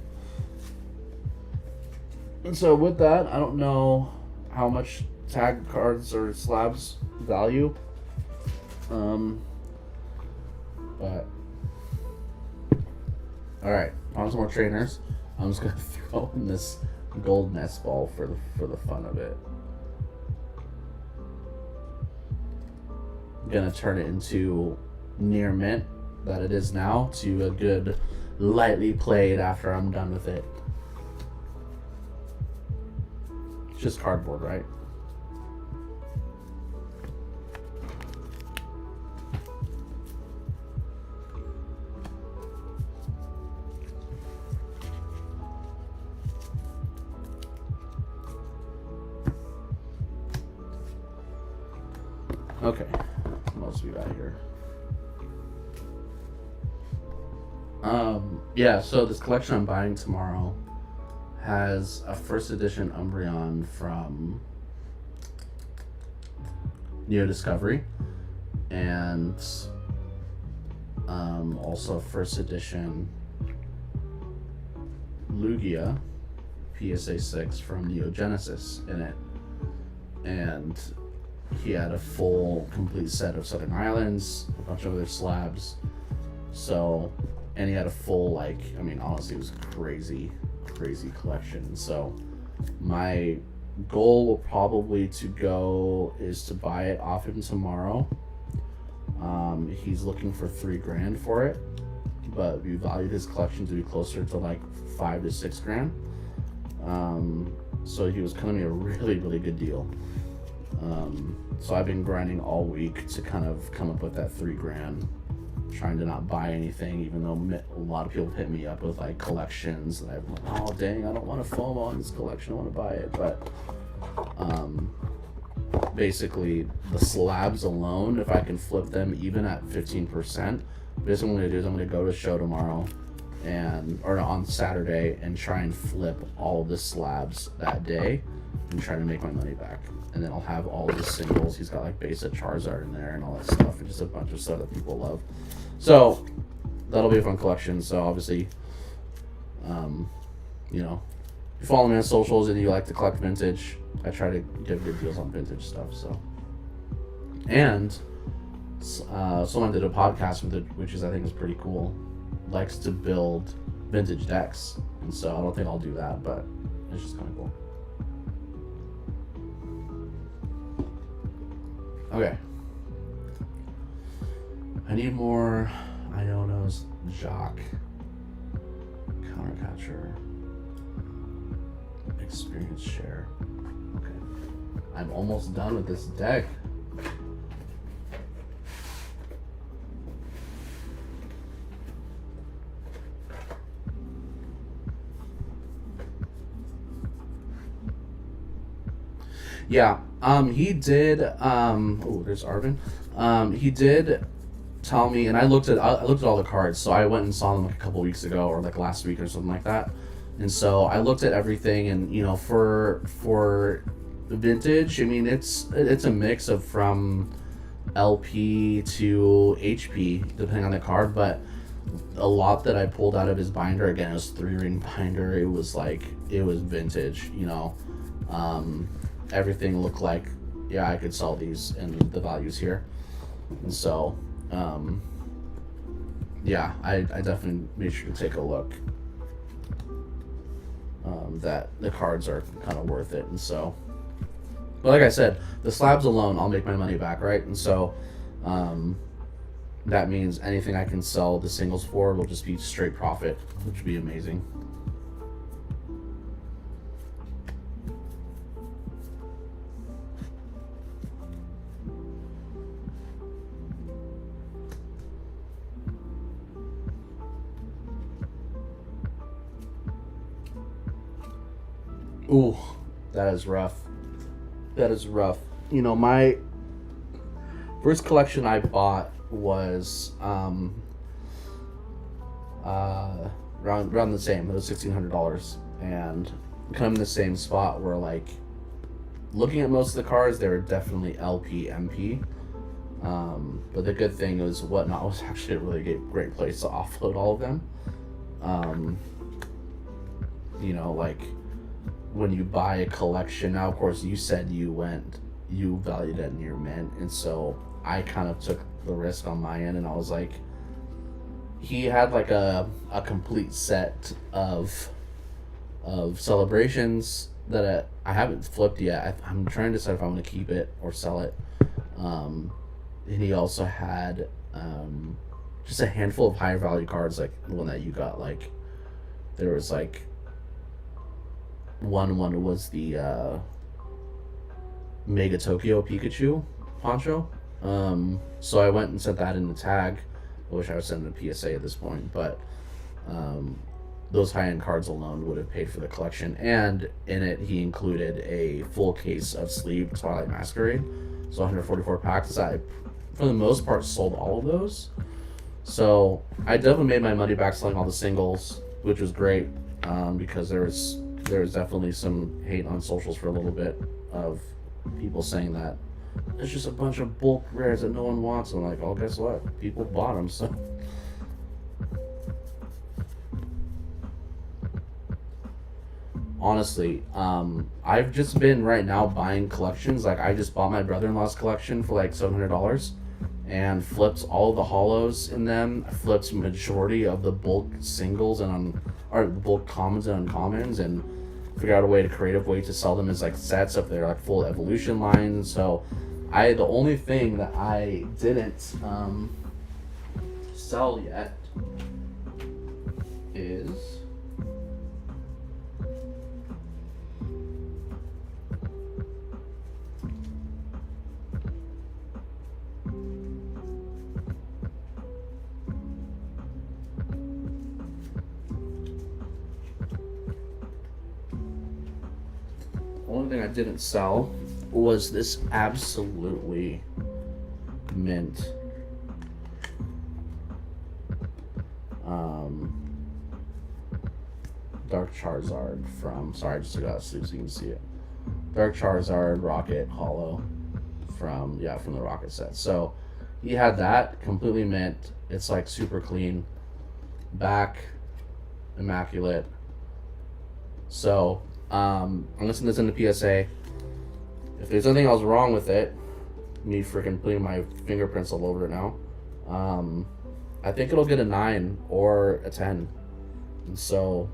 And so with that, I don't know how much tag cards or slabs value. But alright, on some more trainers. I'm just gonna throw in this gold nest ball for the fun of it. I'm gonna turn it into near mint that it is now to a good lightly played after I'm done with it. It's just cardboard, right? Okay, what else we got here? Yeah, so this collection I'm buying tomorrow has a first edition Umbreon from Neo Discovery, and also first edition Lugia PSA 6 from Neo Genesis in it. And he had a full complete set of Southern Islands, a bunch of other slabs. So, and he had a full, honestly, it was crazy collection. So my goal will probably is to buy it off him tomorrow. He's looking for $3,000 for it, but we valued his collection to be closer to like $5,000 to $6,000. So he was kind of a really, really good deal. So I've been grinding all week to kind of come up with that $3,000, trying to not buy anything, even though a lot of people hit me up with like collections, and I'm like, oh dang, I don't want to FOMO on this collection, I want to buy it. But basically the slabs alone, if I can flip them even at 15%, basically what I'm gonna do is I'm gonna go to a show tomorrow or on Saturday and try and flip all of the slabs that day and try to make my money back. And then I'll have all of the singles. He's got like basic Charizard in there and all that stuff, and just a bunch of stuff that people love. So that'll be a fun collection. So obviously, you know, if you follow me on socials and you like to collect vintage, I try to give good deals on vintage stuff. So, and someone did a podcast with it, which is I think is pretty cool. Likes to build vintage decks, and so I don't think I'll do that, but it's just kind of cool. Okay. I need more Iono's Jock. Countercatcher. Experience share. Okay. I'm almost done with this deck. Yeah, he did. Oh, there's Arvin. He did tell me, and I looked at all the cards. So I went and saw them like a couple weeks ago, or like last week or something like that. And so I looked at everything, and you know, for vintage, I mean, it's a mix of from LP to HP, depending on the card, but a lot that I pulled out of his binder, again, it was 3-ring binder. It was vintage, you know. Everything looked like, yeah, I could sell these and the values here. And so, yeah, I definitely made sure to take a look. That the cards are kind of worth it. And so, but like I said, the slabs alone, I'll make my money back, right? And so, that means anything I can sell the singles for will just be straight profit, which would be amazing. Ooh, that is rough. That is rough. You know, my first collection I bought was around the same. It was $1,600, and kind of in the same spot where, like, looking at most of the cards, they were definitely LP, MP. But the good thing was Whatnot was actually a really great place to offload all of them. You know, like, when you buy a collection, now of course you said you valued it near mint, and so I kind of took the risk on my end, and I was like, he had like a complete set of celebrations that I haven't flipped yet. I'm trying to decide if I want to keep it or sell it. And he also had just a handful of higher value cards, like the one that you got. Like, there was like one was the Mega Tokyo Pikachu poncho. So I went and sent that in the tag. I wish I was sending a PSA at this point, but those high-end cards alone would have paid for the collection. And in it, he included a full case of sleeve Twilight Masquerade. So 144 packs. I, for the most part, sold all of those. So I definitely made my money back selling all the singles, which was great, because there was definitely some hate on socials for a little bit of people saying that it's just a bunch of bulk rares that no one wants. I'm like, oh, guess what? People bought them, so. Honestly, I've just been right now buying collections. Like, I just bought my brother-in-law's collection for like $700 and flipped all the hollows in them. I flipped majority of the bulk singles or bulk commons and uncommons, and figured out a creative way to sell them as like sets if they're like full evolution lines. So the only thing that I didn't sell yet is thing I didn't sell was this absolutely mint Dark Charizard from, sorry, I just took it out of sleep so you can see it. Dark Charizard Rocket Hollow from the Rocket set. So he had that completely mint. It's like super clean, back immaculate, So I'm gonna send this in the PSA. If there's anything else wrong with it, me freaking putting my fingerprints all over it now, I think it'll get a 9 or a 10. And so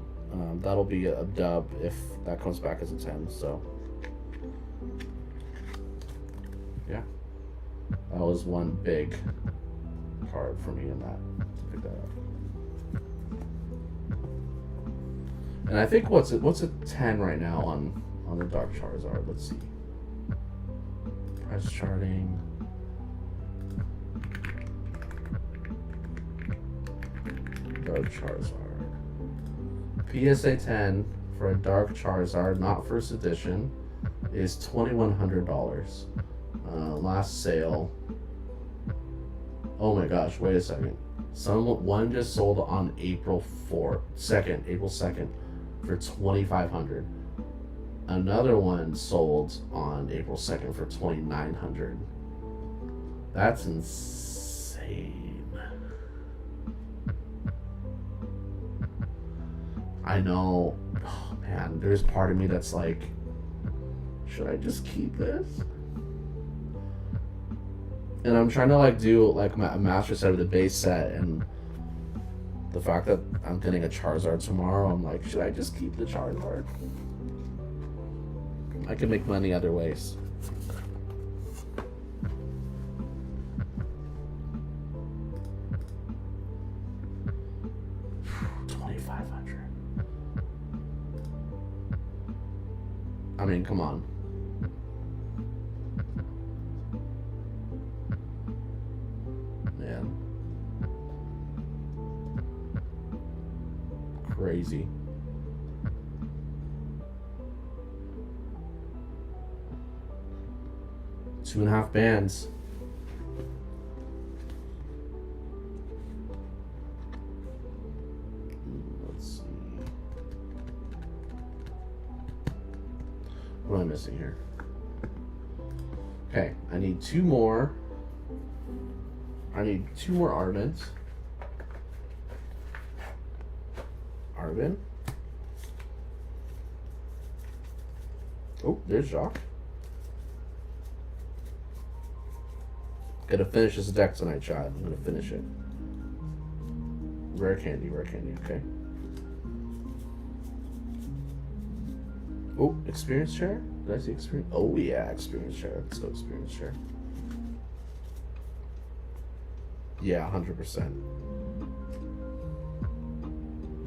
that'll be a dub if that comes back as a 10. So yeah, that was one big card for me in that to pick that up. And I think what's a 10 right now on the Dark Charizard. Let's see. Price charting. Dark Charizard. PSA 10 for a Dark Charizard, not first edition, is $2,100. Last sale. Oh my gosh! Wait a second. One just sold on April 2nd, for $2,500. Another one sold on April 2nd for $2,900. That's insane. I know. Oh man, there's part of me that's like, should I just keep this? And I'm trying to like do like a master set of the base set, and the fact that I'm getting a Charizard tomorrow, I'm like, should I just keep the Charizard? I can make money other ways. $2,500. I mean, come on. Man. Crazy. Two and a half bands. Let's see. What am I missing here? Okay, I need two more. I need two more Arvins. Arvin. Oh, there's Jacques. Gonna finish this deck tonight, Chad. I'm gonna finish it. Rare candy, okay. Oh, experience share? Did I see experience? Oh yeah, experience share. Let's go experience share. Yeah, 100%.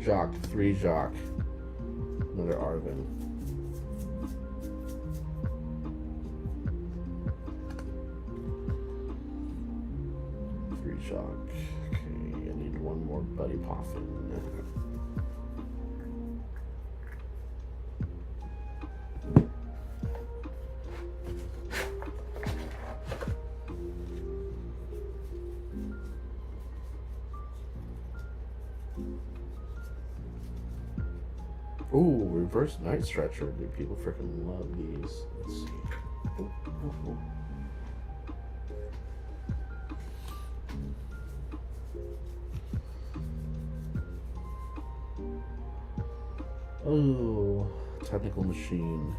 Jacques, 3 Jacques. Another Arvin. Jacques. Okay, I need one more Buddy Poffin. Ooh, reverse night stretcher. Dude, people freaking love these. Let's see. Ooh. Oh, technical machine.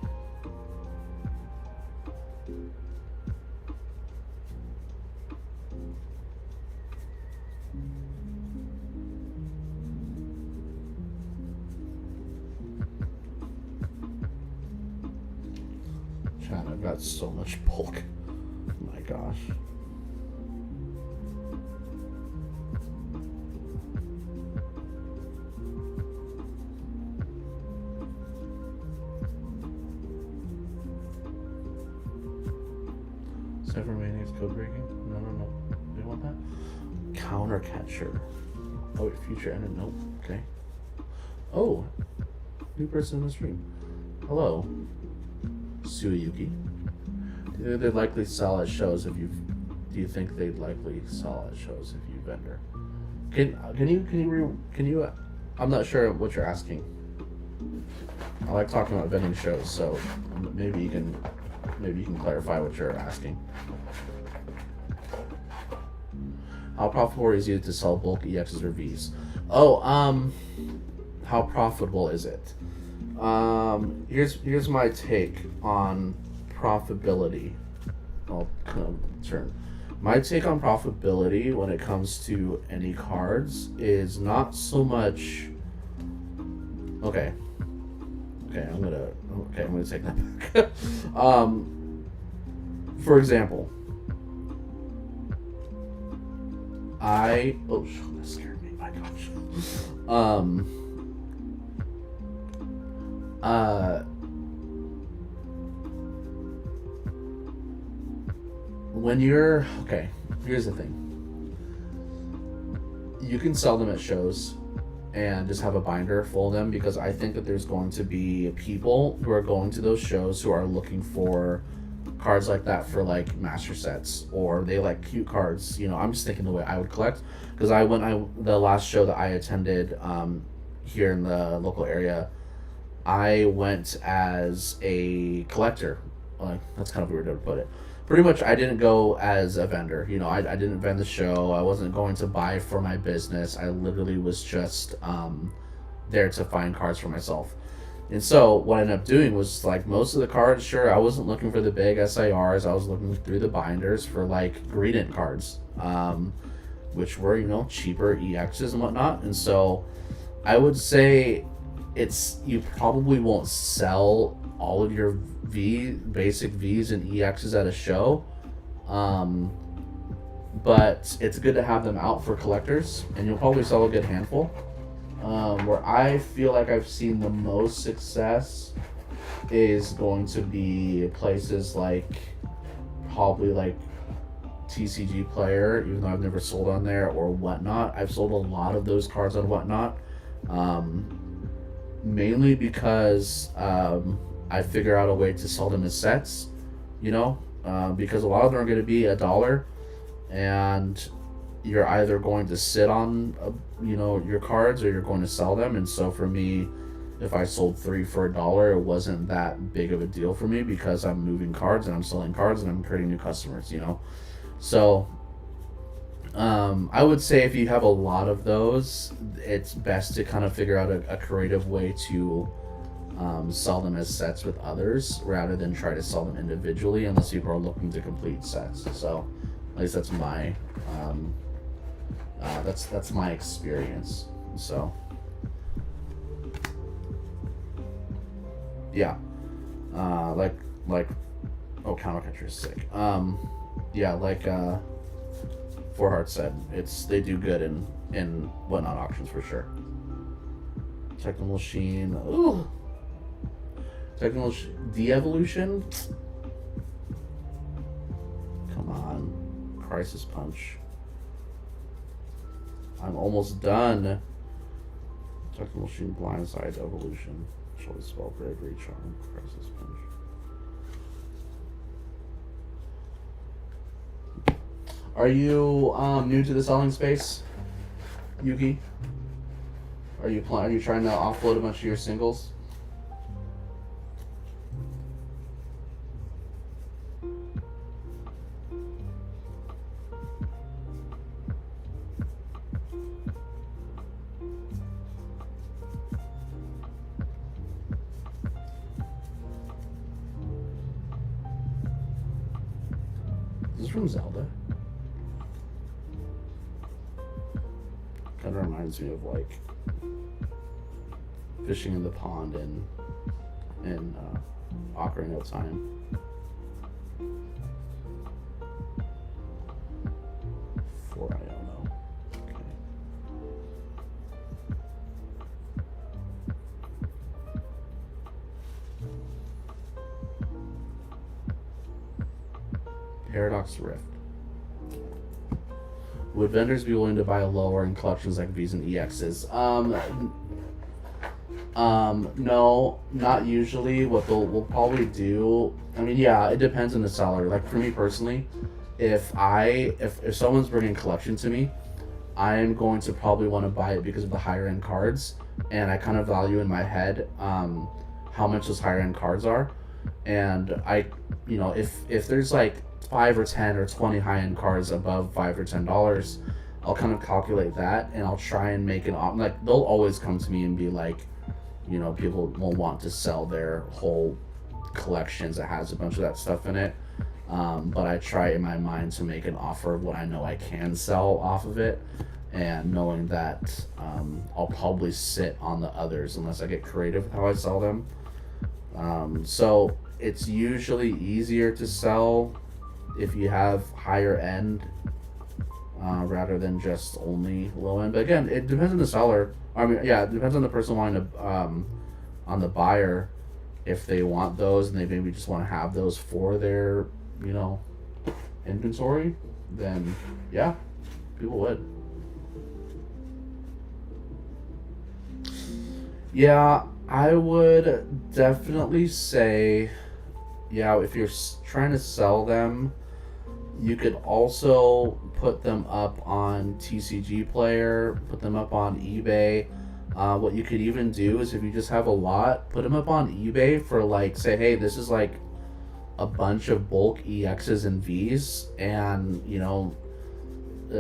Chat, I've got so much bulk. Oh my gosh. Cybermaniacs code breaking? No. Do you want that? Counter catcher. Oh wait, future ended. Nope. Okay. Oh, new person in the stream. Hello, Suyuki. Do you think they'd likely sell at shows if you? Do you think they'd likely sell at shows if you vendor? Can you? I'm not sure what you're asking. I like talking about vending shows, so maybe you can clarify what you're asking. How profitable is it to sell bulk EXs or Vs? Oh, how profitable is it? Here's my take on profitability. I'll kind of turn. My take on profitability when it comes to any cards is not so much. Okay, I'm gonna take that back. For example, that scared me. My gosh. Uh, when you're okay, here's the thing. You can sell them at shows and just have a binder full of them, because I think that there's going to be people who are going to those shows who are looking for cards like that for like master sets, or they like cute cards. I'm just thinking the way I would collect, because the last show that I attended here in the local area, I went as a collector. Like, that's kind of weird to put it. Pretty much, I didn't go as a vendor. I didn't vend the show. I wasn't going to buy for my business. I literally was just there to find cards for myself. And so what I ended up doing was, like, most of the cards, sure, I wasn't looking for the big SIRs. I was looking through the binders for, like, gradient cards, which were, cheaper EXs and whatnot. And so I would say you probably won't sell all of your basic Vs and EXs at a show, but it's good to have them out for collectors, and you'll probably sell a good handful. Where I feel like I've seen the most success is going to be places like, probably like TCG Player, even though I've never sold on there, or Whatnot. I've sold a lot of those cards on Whatnot, mainly because I figure out a way to sell them as sets, because a lot of them are going to be $1, and you're either going to sit on, your cards, or you're going to sell them. And so for me, if I sold 3 for $1, it wasn't that big of a deal for me, because I'm moving cards and I'm selling cards and I'm creating new customers, So I would say if you have a lot of those, it's best to kind of figure out a creative way to sell them as sets with others, rather than try to sell them individually, unless people are looking to complete sets. So at least that's my that's my experience. So yeah, counter catcher is sick. Four Heart said, they do good in Whatnot auctions for sure. Technical Sheen, ooh. De-evolution? Come on. Crisis Punch. I'm almost done. Technical Sheen, Blindside, Evolution. Choice Spell, Bravery, Charm, Crisis Punch. Are you new to the selling space, Yuki? Are you trying to offload a bunch of your singles? This is from Zelda. Kind of reminds me of like fishing in the pond in Ocarina of Time. For I don't know. Okay. Paradox Rift. Would vendors be willing to buy lower in collections like V's and EXs? No, not usually. What we'll probably do, it depends on the seller. Like for me personally, if someone's bringing collection to me, I am going to probably want to buy it because of the higher end cards, and I kind of value in my head how much those higher end cards are, and if there's like 5 or 10 or 20 high end cards above $5 or $10, I'll kind of calculate that, and I'll try and make an they'll always come to me and be like, you know, people will want to sell their whole collections that has a bunch of that stuff in it. But I try in my mind to make an offer of what I know I can sell off of it, and knowing that I'll probably sit on the others unless I get creative with how I sell them. So it's usually easier to sell if you have higher end rather than just only low end. But again, it depends on the seller. I mean, yeah, it depends on the person wanting to, on the buyer, if they want those and they maybe just want to have those for their, you know, inventory. Then yeah, people would. Yeah, I would definitely say, yeah, if you're trying to sell them, you could also put them up on TCG Player, put them up on eBay. What you could even do is if you just have a lot, put them up on eBay for like, say, hey, this is like a bunch of bulk EXs and Vs, and you know,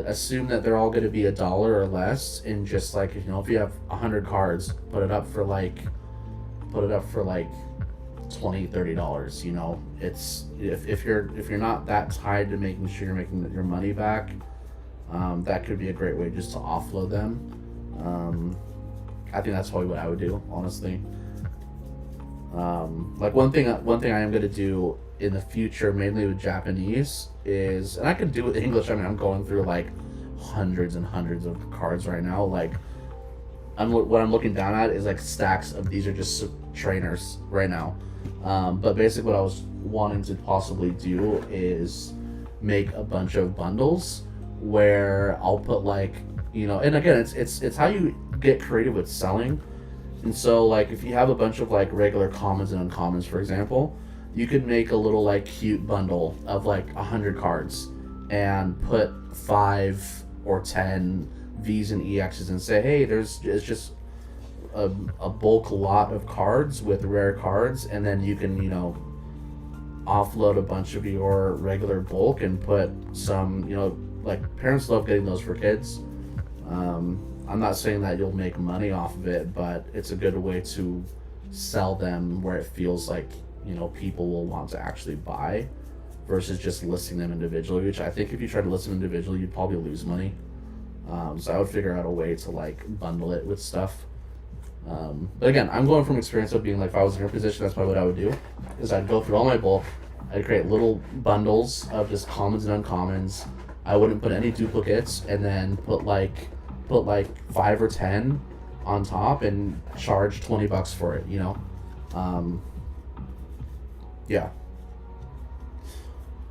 assume that they're all going to be $1 or less, and just like, you know, if you have 100 cards, put it up for like $20-$30. You know, it's if you're not that tied to making sure you're making your money back, that could be a great way just to offload them. I think that's probably what I would do, honestly. Like one thing I am going to do in the future, mainly with Japanese, is, and I can do it with English. I mean, I'm going through like hundreds and hundreds of cards right now. Like, what I'm looking down at is like stacks of these are just trainers right now. But basically, what I was wanting to possibly do is make a bunch of bundles where I'll put like, you know, and again, it's how you get creative with selling. And so, like, if you have a bunch of like regular commons and uncommons, for example, you could make a little like cute bundle of like 100 cards and put 5 or 10 V's and EXs and say, hey, it's just a bulk lot of cards with rare cards, and then you can, you know, offload a bunch of your regular bulk and put some, you know, like parents love getting those for kids. I'm not saying that you'll make money off of it, but it's a good way to sell them where it feels like, you know, people will want to actually buy versus just listing them individually, which I think if you try to list them individually, you'd probably lose money. So I would figure out a way to like bundle it with stuff. But again, I'm going from experience of being like, if I was in your position, that's probably what I would do, is I'd go through all my bulk, I'd create little bundles of just commons and uncommons. I wouldn't put any duplicates, and then put like 5 or 10 on top and charge $20 for it, you know. Yeah,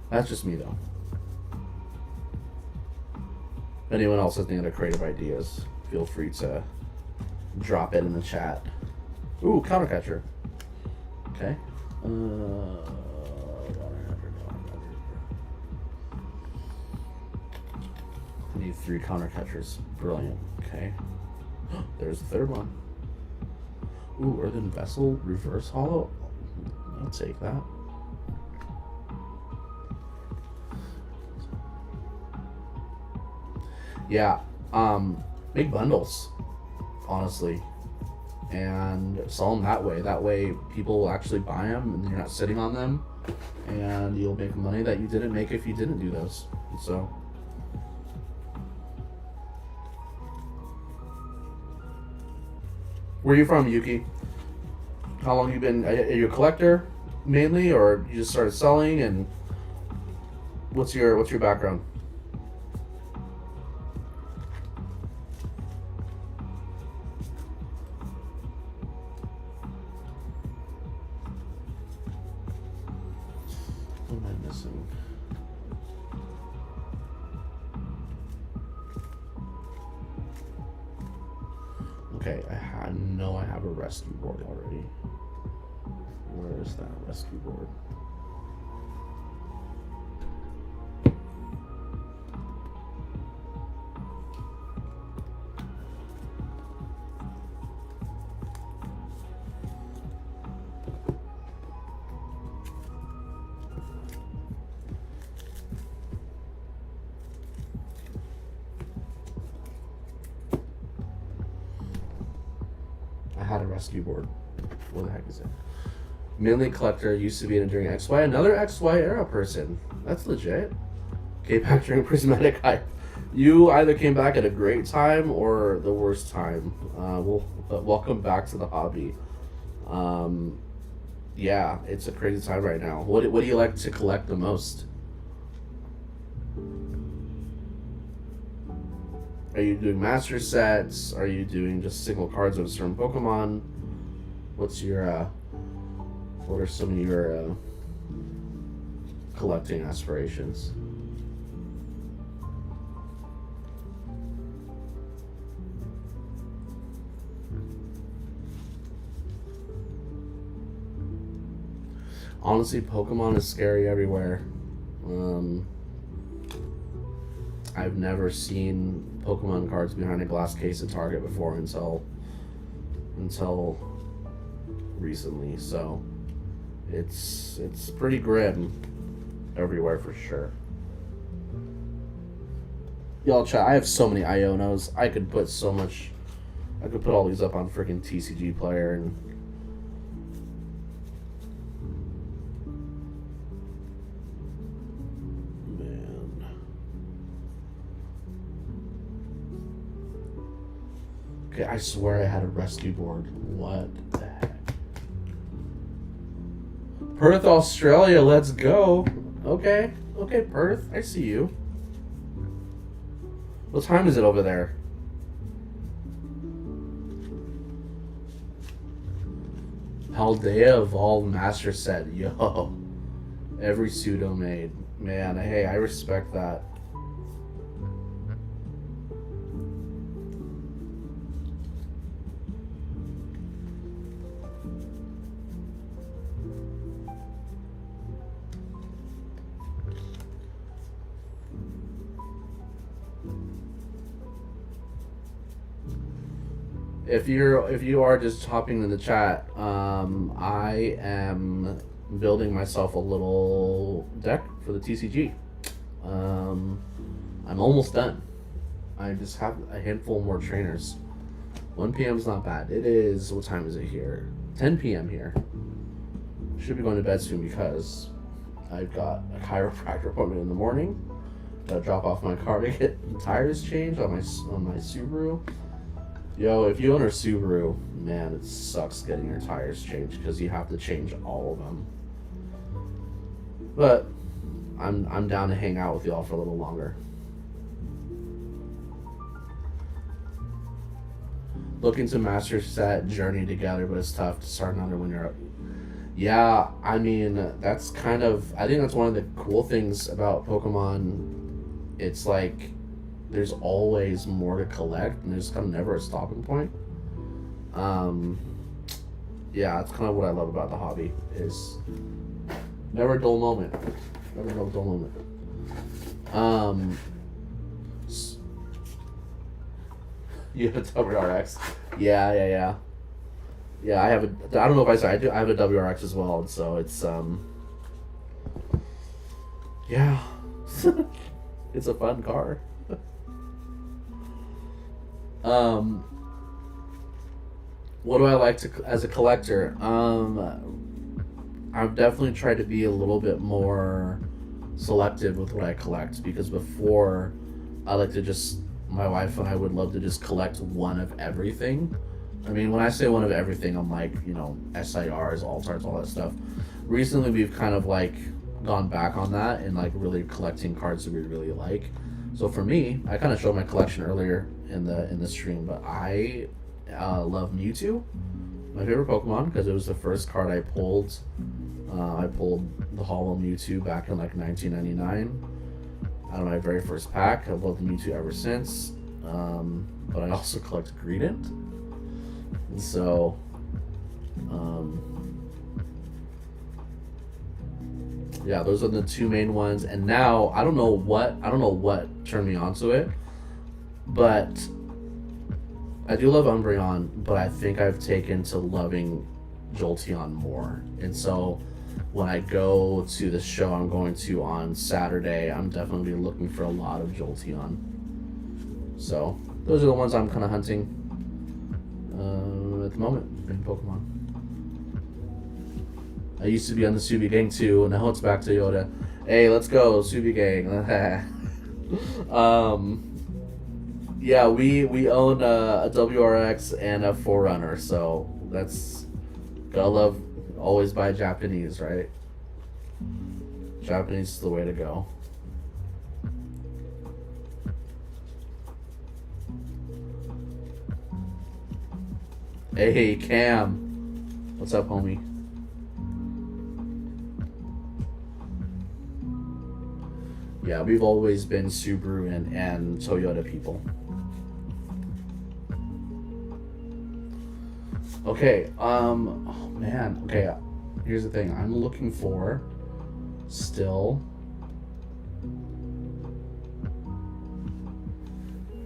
that's just me though. If anyone else has any other creative ideas, feel free to drop it in the chat. Ooh, counter catcher. Okay. I need 3 counter catchers. Brilliant. Okay. There's the third one. Ooh, Earthen Vessel, reverse hollow. I'll take that. Yeah. Make bundles, honestly, and sell them that way. That way, people will actually buy them, and you're not sitting on them, and you'll make money that you didn't make if you didn't do those. So. Where are you from, Yuki? How long you been? Are you a collector mainly, or you just started selling? And what's your background? What am I missing? Okay, I know I have a rescue board already. Where is that rescue board? I had a rescue board. What the heck is it? Mainly collector, used to be an enduring XY. Another XY era person. That's legit. Came back during prismatic hype. You either came back at a great time or the worst time. Welcome back to the hobby. Yeah, it's a crazy time right now. What do you like to collect the most? Are you doing master sets? Are you doing just single cards of a certain Pokemon? What's your what are some of your collecting aspirations? Honestly, Pokemon is scary everywhere. I've never seen Pokemon cards behind a glass case at Target before until recently. So it's pretty grim everywhere for sure. Y'all chat. I have so many Ionos. I could put all these up on freaking TCG Player and. Okay, I swear I had a rescue board. What the heck? Perth, Australia, let's go. Okay, Perth, I see you. What time is it over there? Paldea Evolved Master Set. Yo. Every pseudo made. Man, hey, I respect that. If you are just hopping in the chat, I am building myself a little deck for the TCG. I'm almost done. I just have a handful more trainers. 1 p.m. is not bad. It is, what time is it here? 10 p.m. here. Should be going to bed soon because I've got a chiropractor appointment in the morning. Gotta drop off my car to get the tires changed on my Subaru. Yo, if you own a Subaru, man, it sucks getting your tires changed because you have to change all of them. But I'm down to hang out with y'all for a little longer. Looking to master set journey together, but it's tough to start another when you're up. Yeah, I mean, that's kind of, I think that's one of the cool things about Pokemon. It's like there's always more to collect and there's kind of never a stopping point. Yeah, that's kind of what I love about the hobby is never a dull moment. Never a dull moment. You have a WRX. Yeah, I have a, I don't know if I said I have a WRX as well, and so it's yeah. It's a fun car. What do I like to as a collector? I've definitely tried to be a little bit more selective with what I collect because before I like to just, my wife and I would love to just collect one of everything. I mean, when I say one of everything, I'm like, you know, SIRs, Altarts, all that stuff. Recently, we've kind of like gone back on that and like really collecting cards that we really like. So for me, I kind of showed my collection earlier in the stream, but I love Mewtwo, my favorite Pokemon, because it was the first card I pulled. I pulled the Holo Mewtwo back in like 1999 out of my very first pack. I've loved Mewtwo ever since. But I also collect Greedent. And so, yeah, those are the two main ones. And now I don't know what turned me onto it, but I do love Umbreon, but I think I've taken to loving Jolteon more. And so when I go to the show I'm going to on Saturday, I'm definitely looking for a lot of Jolteon. So those are the ones I'm kind of hunting. at the moment in Pokemon. I used to be on the Subi gang too, and now it's back to Yoda. Hey, let's go, Subi gang. Yeah, we own a WRX and a 4Runner, so that's gotta love. Always buy Japanese, right? Japanese is the way to go. Hey, Cam. What's up, homie? Yeah, we've always been Subaru and Toyota people. Okay, oh man, okay, here's the thing. I'm looking for still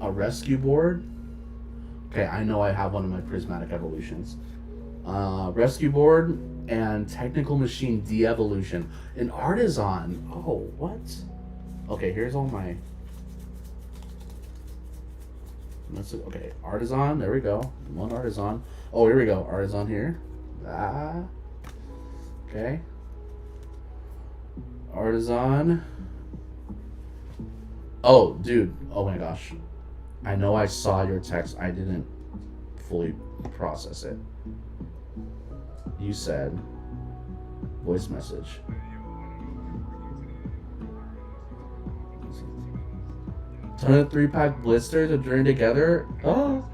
a rescue board. Okay, I know I have one of my prismatic evolutions. Rescue board and technical machine de-evolution. An artisan. Oh, what? Okay, here's all my... Okay, artisan, there we go. One artisan. Oh, here we go. Artisan here. Okay. Artisan. Oh, dude. Oh my gosh. I know I saw your text. I didn't fully process it. You said voice message. Ton of 3-pack blisters to journey together. Oh.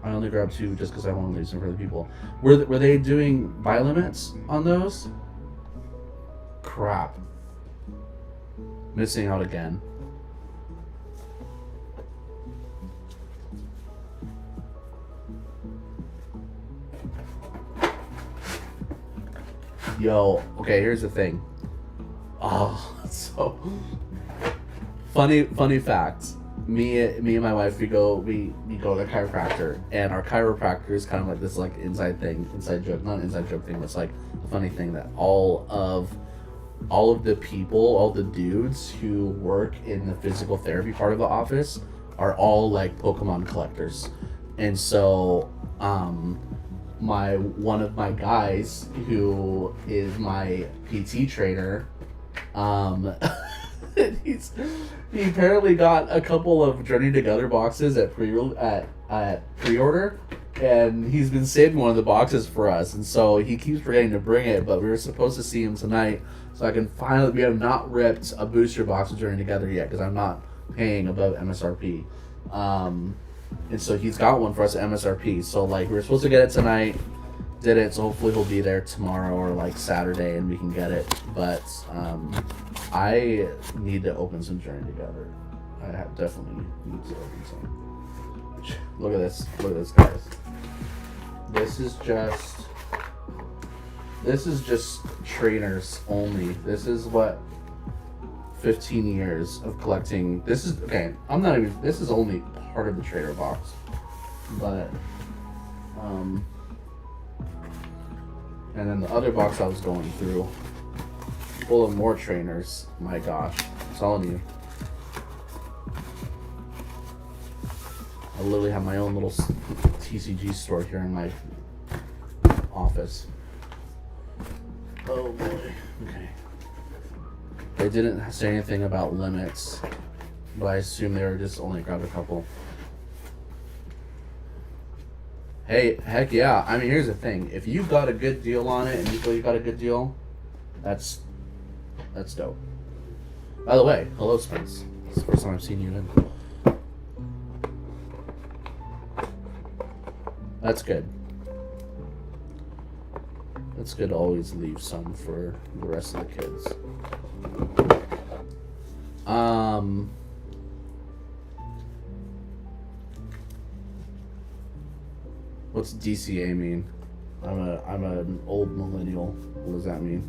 I only grabbed 2 just because I want to leave some for the people. Were they doing buy limits on those? Crap. Missing out again. Yo, okay, here's the thing. Oh, so funny fact. Me and my wife, we go to the chiropractor, and our chiropractor is kind of like this like inside joke, not an inside joke thing, but it's like a funny thing that all of the people, all the dudes who work in the physical therapy part of the office are all like Pokemon collectors. And so one of my guys who is my PT trainer, he apparently got a couple of Journey Together boxes at pre-order, and he's been saving one of the boxes for us, and so he keeps forgetting to bring it, but we were supposed to see him tonight, so I can finally... We have not ripped a booster box of Journey Together yet, because I'm not paying above MSRP. And so he's got one for us at MSRP. So like we were supposed to get it tonight, did it. So hopefully he'll be there tomorrow or like Saturday, and we can get it. But I need to open some Journey Together. Definitely need to open some. Look at this. Look at this, guys. This is just trainers only. This is what 15 years of collecting. This is okay. This is only part of the trainer box, but and then the other box I was going through, full of more trainers. My gosh, I'm telling you, I literally have my own little TCG store here in my office. Oh boy. Okay. They didn't say anything about limits, but I assume they were just only grabbed a couple. Hey, heck yeah. I mean, here's the thing. If you got a good deal on it and you feel you got a good deal, that's dope. By the way, hello, Spence. It's the first time I've seen you in. That's good. It's good to always leave some for the rest of the kids. What's DCA mean? I'm an old millennial. What does that mean?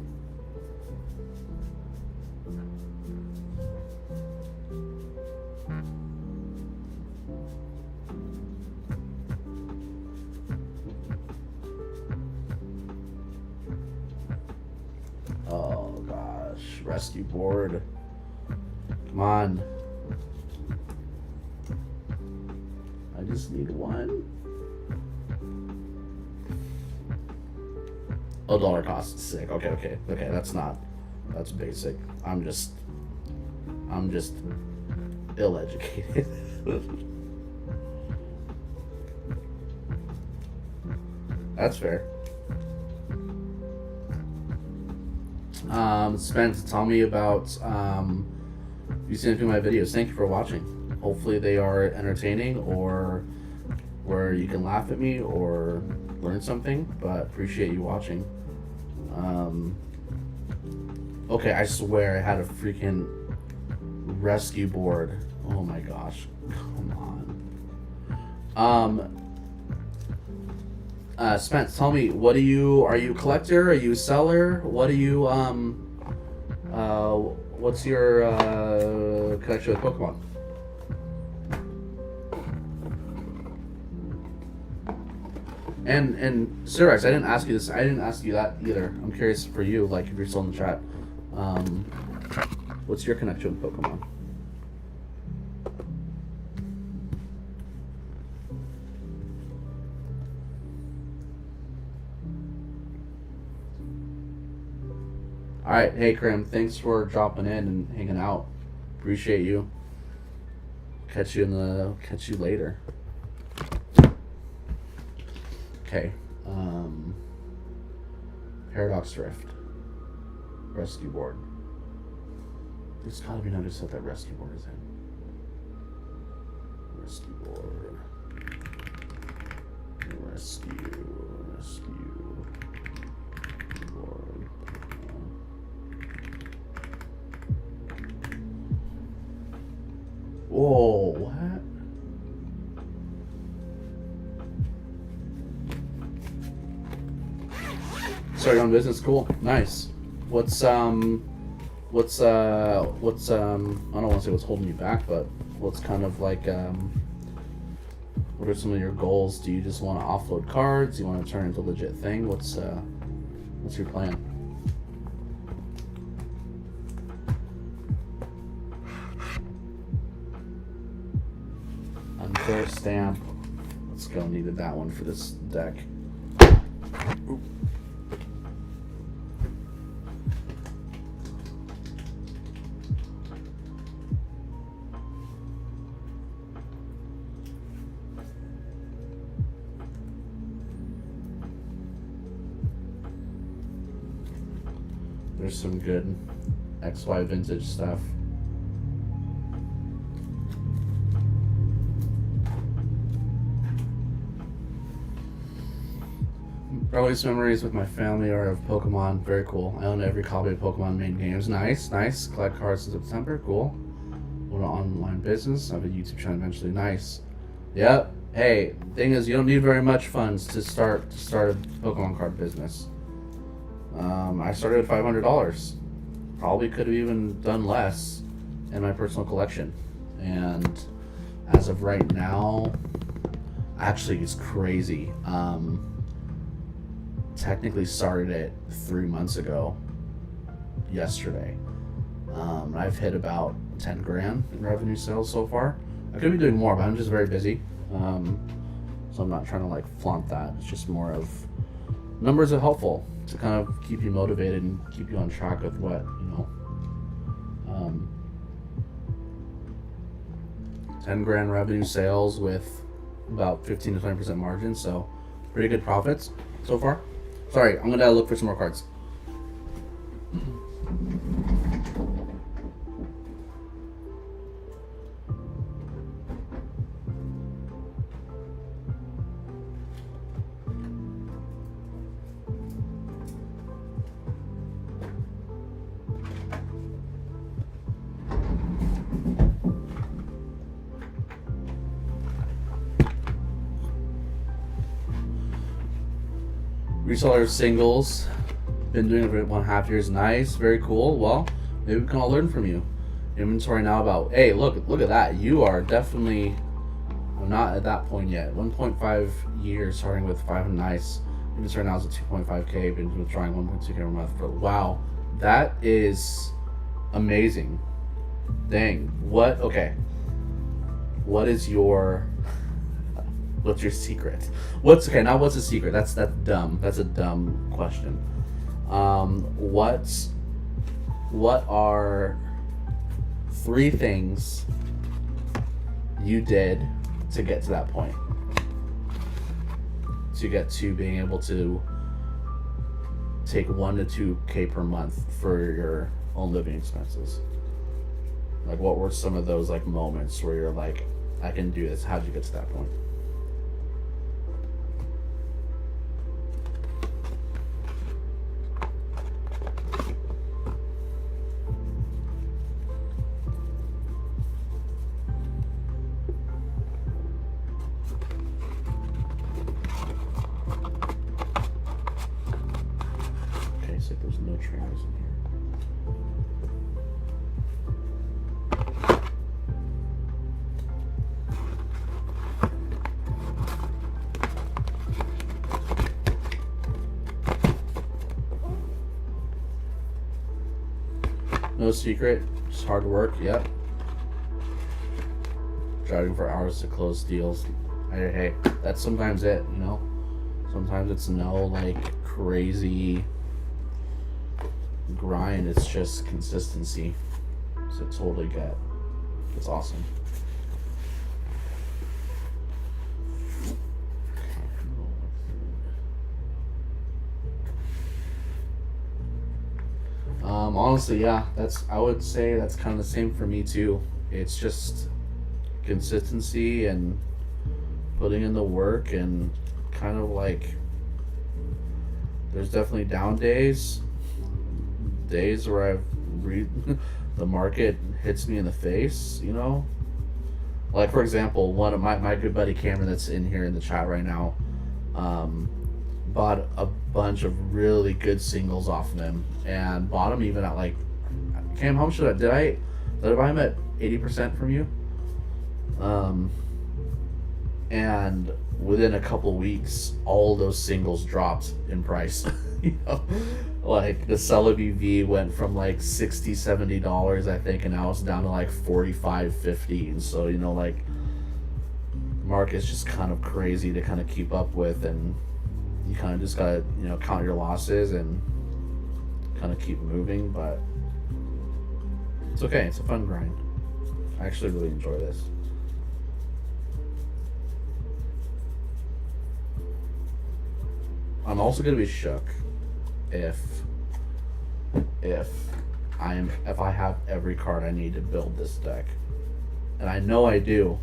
Oh gosh, rescue board. Come on. just need one. $1 cost. Sick. Okay. That's basic. I'm just ill-educated. That's fair. Spence, tell me about you seen a few of my videos. Thank you for watching. Hopefully they are entertaining or where you can laugh at me or learn something, but appreciate you watching. Okay, I swear I had a freaking rescue board. Oh my gosh. Come on. Spence, tell me, are you a collector? Are you a seller? What are you, what's your, connection with Pokemon? And Cyrax, I didn't ask you this. I didn't ask you that either. I'm curious for you, like if you're still in the chat. What's your connection with Pokemon? All right, hey Krim, thanks for dropping in and hanging out. Appreciate you. Catch you later. Okay. Paradox Rift. Rescue board. There's gotta be notice that rescue board is in. Rescue board. Rescue board. Whoa, what? Started on business, cool, nice. What's I don't want to say what's holding you back, but what's kind of like what are some of your goals? Do you just want to offload cards? Do you want to turn into a legit thing? What's your plan? Unfair stamp. Let's go. Needed that one for this deck. Oop. There's some good XY vintage stuff. Earliest memories with my family are of Pokemon. Very cool. I own every copy of Pokemon main games. Nice. Collect cards in September. Cool. Own an online business. I have a YouTube channel eventually. Nice. Yep. Hey, thing is, you don't need very much funds to start a Pokemon card business. I started at $500. Probably could have even done less in my personal collection. And as of right now, actually it's crazy. Technically started it 3 months ago, yesterday. I've hit about 10 grand in revenue sales so far. I could be doing more, but I'm just very busy. So I'm not trying to like flaunt that. It's just more of numbers are helpful to kind of keep you motivated and keep you on track with what, 10 grand revenue sales with about 15 to 20% margin. So pretty good profits so far. Sorry, I'm gonna look for some more cards. Reseller singles, been doing it for 1.5 years. Nice, very cool. Well, maybe we can all learn from you. Inventory now about, hey, look at that. You are definitely, I'm not at that point yet. 1.5 years starting with 5 nice. Inventory now is at 2.5k. Been withdrawing 1.2k per month for, wow, that is amazing. Dang, okay. What is your What's your secret? What's okay? Now, what's a secret? That's dumb. That's a dumb question. What are three things you did to get to that point? To get to being able to take 1 to 2K per month for your own living expenses. Like, what were some of those like moments where you're like, I can do this? How'd you get to that point? Okay, so there's no trainers in here. No secret, just hard work. Yep. Driving for hours to close deals. Hey, that's sometimes it, you know? Sometimes it's no like crazy grind, it's just consistency. So totally get. It's awesome. Honestly, yeah, I would say that's kind of the same for me too. It's just consistency and putting in the work, and kind of like there's definitely down days where the market hits me in the face, you know? Like, for example, one of my good buddy Cameron that's in here in the chat right now, bought a bunch of really good singles off of him, and bought them even at like, Cam, how much did I buy him at 80% from you? And within a couple weeks, all those singles dropped in price. You know, like the Celebi V went from like $60-$70, I think, and now it's down to like $45-$50. And so, you know, like, market's just kind of crazy to kind of keep up with, and you kind of just gotta, you know, count your losses and kind of keep moving. But it's okay. It's a fun grind. I actually really enjoy this. I'm also gonna be shook if I have every card I need to build this deck, and I know I do.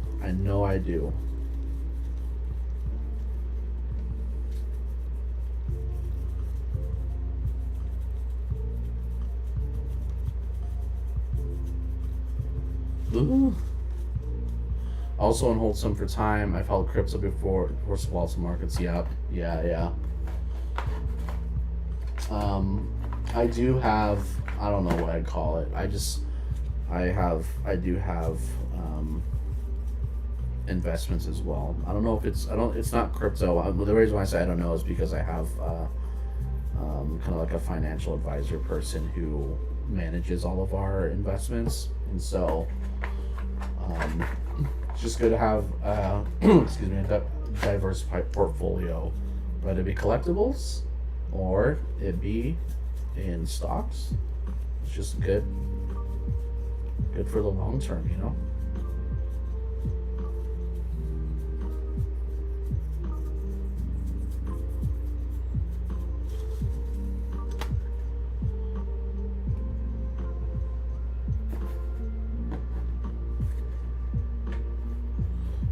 Ooh. Also on hold some for time. I've held crypto before volatile markets. Yeah. I do have, I don't know what I'd call it. I do have investments as well. I don't know if it's not crypto. The reason why I say I don't know is because I have kind of like a financial advisor person who manages all of our investments, and so it's just good to have excuse me, a diverse portfolio, whether it be collectibles or it be in stocks. It's just good for the long term, you know.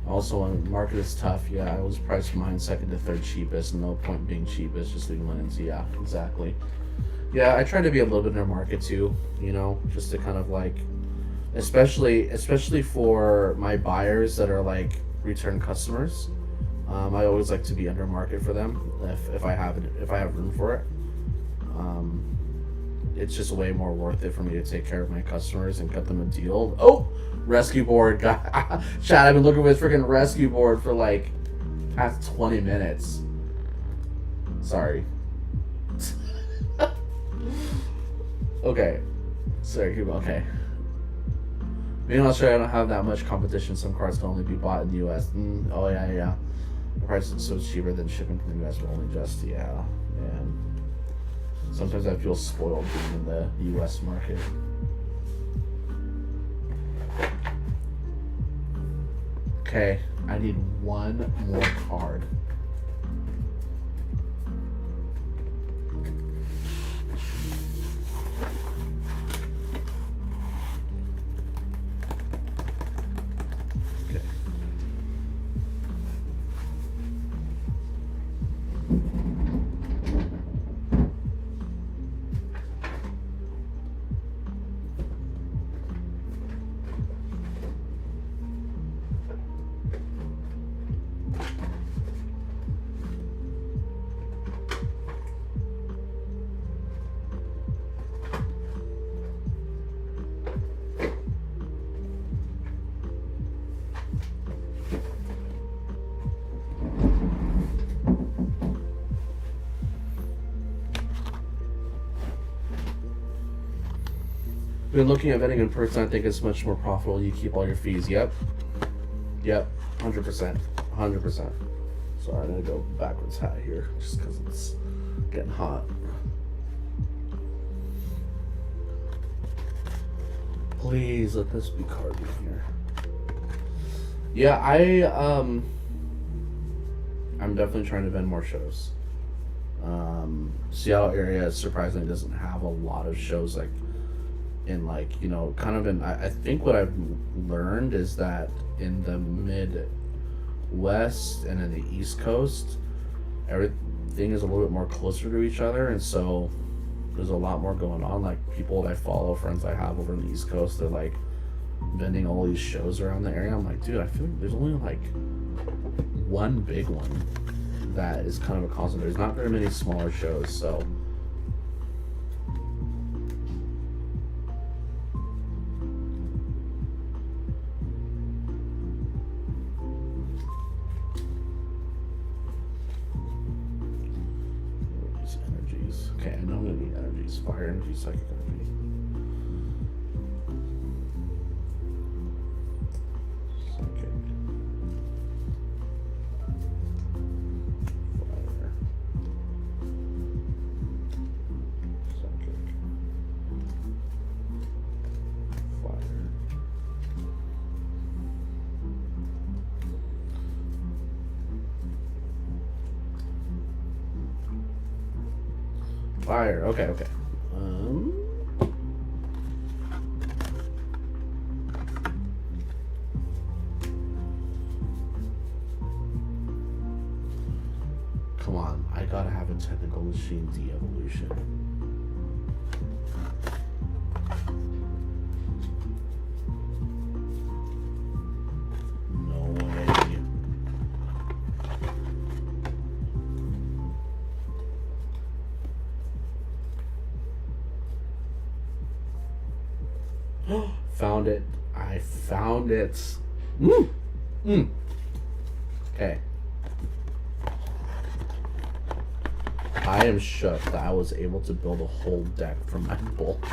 Also, when the market is tough, yeah, I was priced mine second to third cheapest. No point being cheapest, just leaving linens. Yeah, exactly. Yeah, I try to be a little bit in their market too, you know, just to kind of like, especially for my buyers that are like return customers. I always like to be under market for them if I have room for it. It's just way more worth it for me to take care of my customers and cut them a deal. Oh, rescue board, guy. Chad, I've been looking for this freaking rescue board for like past 20 minutes. Sorry. Okay. Sorry, okay. Being in Australia, I don't have that much competition. Some cards can only be bought in the US. Oh, yeah. The price is so cheaper than shipping from the US, but only just, yeah. Man. Sometimes I feel spoiled being in the US market. Okay, I need one more card. Been looking at betting in person. I think it's much more profitable. You keep all your fees. Yep. 100%. 100%. Sorry, I'm gonna go backwards hat here just because it's getting hot. Please let this be card in here. Yeah, I'm definitely trying to vend more shows. Seattle area surprisingly doesn't have a lot of shows like in like, you know, kind of in, I think what I've learned is that in the Midwest and in the East Coast, everything is a little bit more closer to each other, and so there's a lot more going on. Like people that I follow, friends I have over in the East Coast, they're like vending all these shows around the area. I'm like, dude, I feel like there's only like one big one that is kind of a constant. There's not very many smaller shows, so these energies. Okay, I know I'm gonna need energies. Fire energy, psychic energy. Psychic. Fire. Okay. Come on, I gotta have a technical machine de-evolution. No way. Found it. I found it. Okay. I am shook that I was able to build a whole deck from my bulk.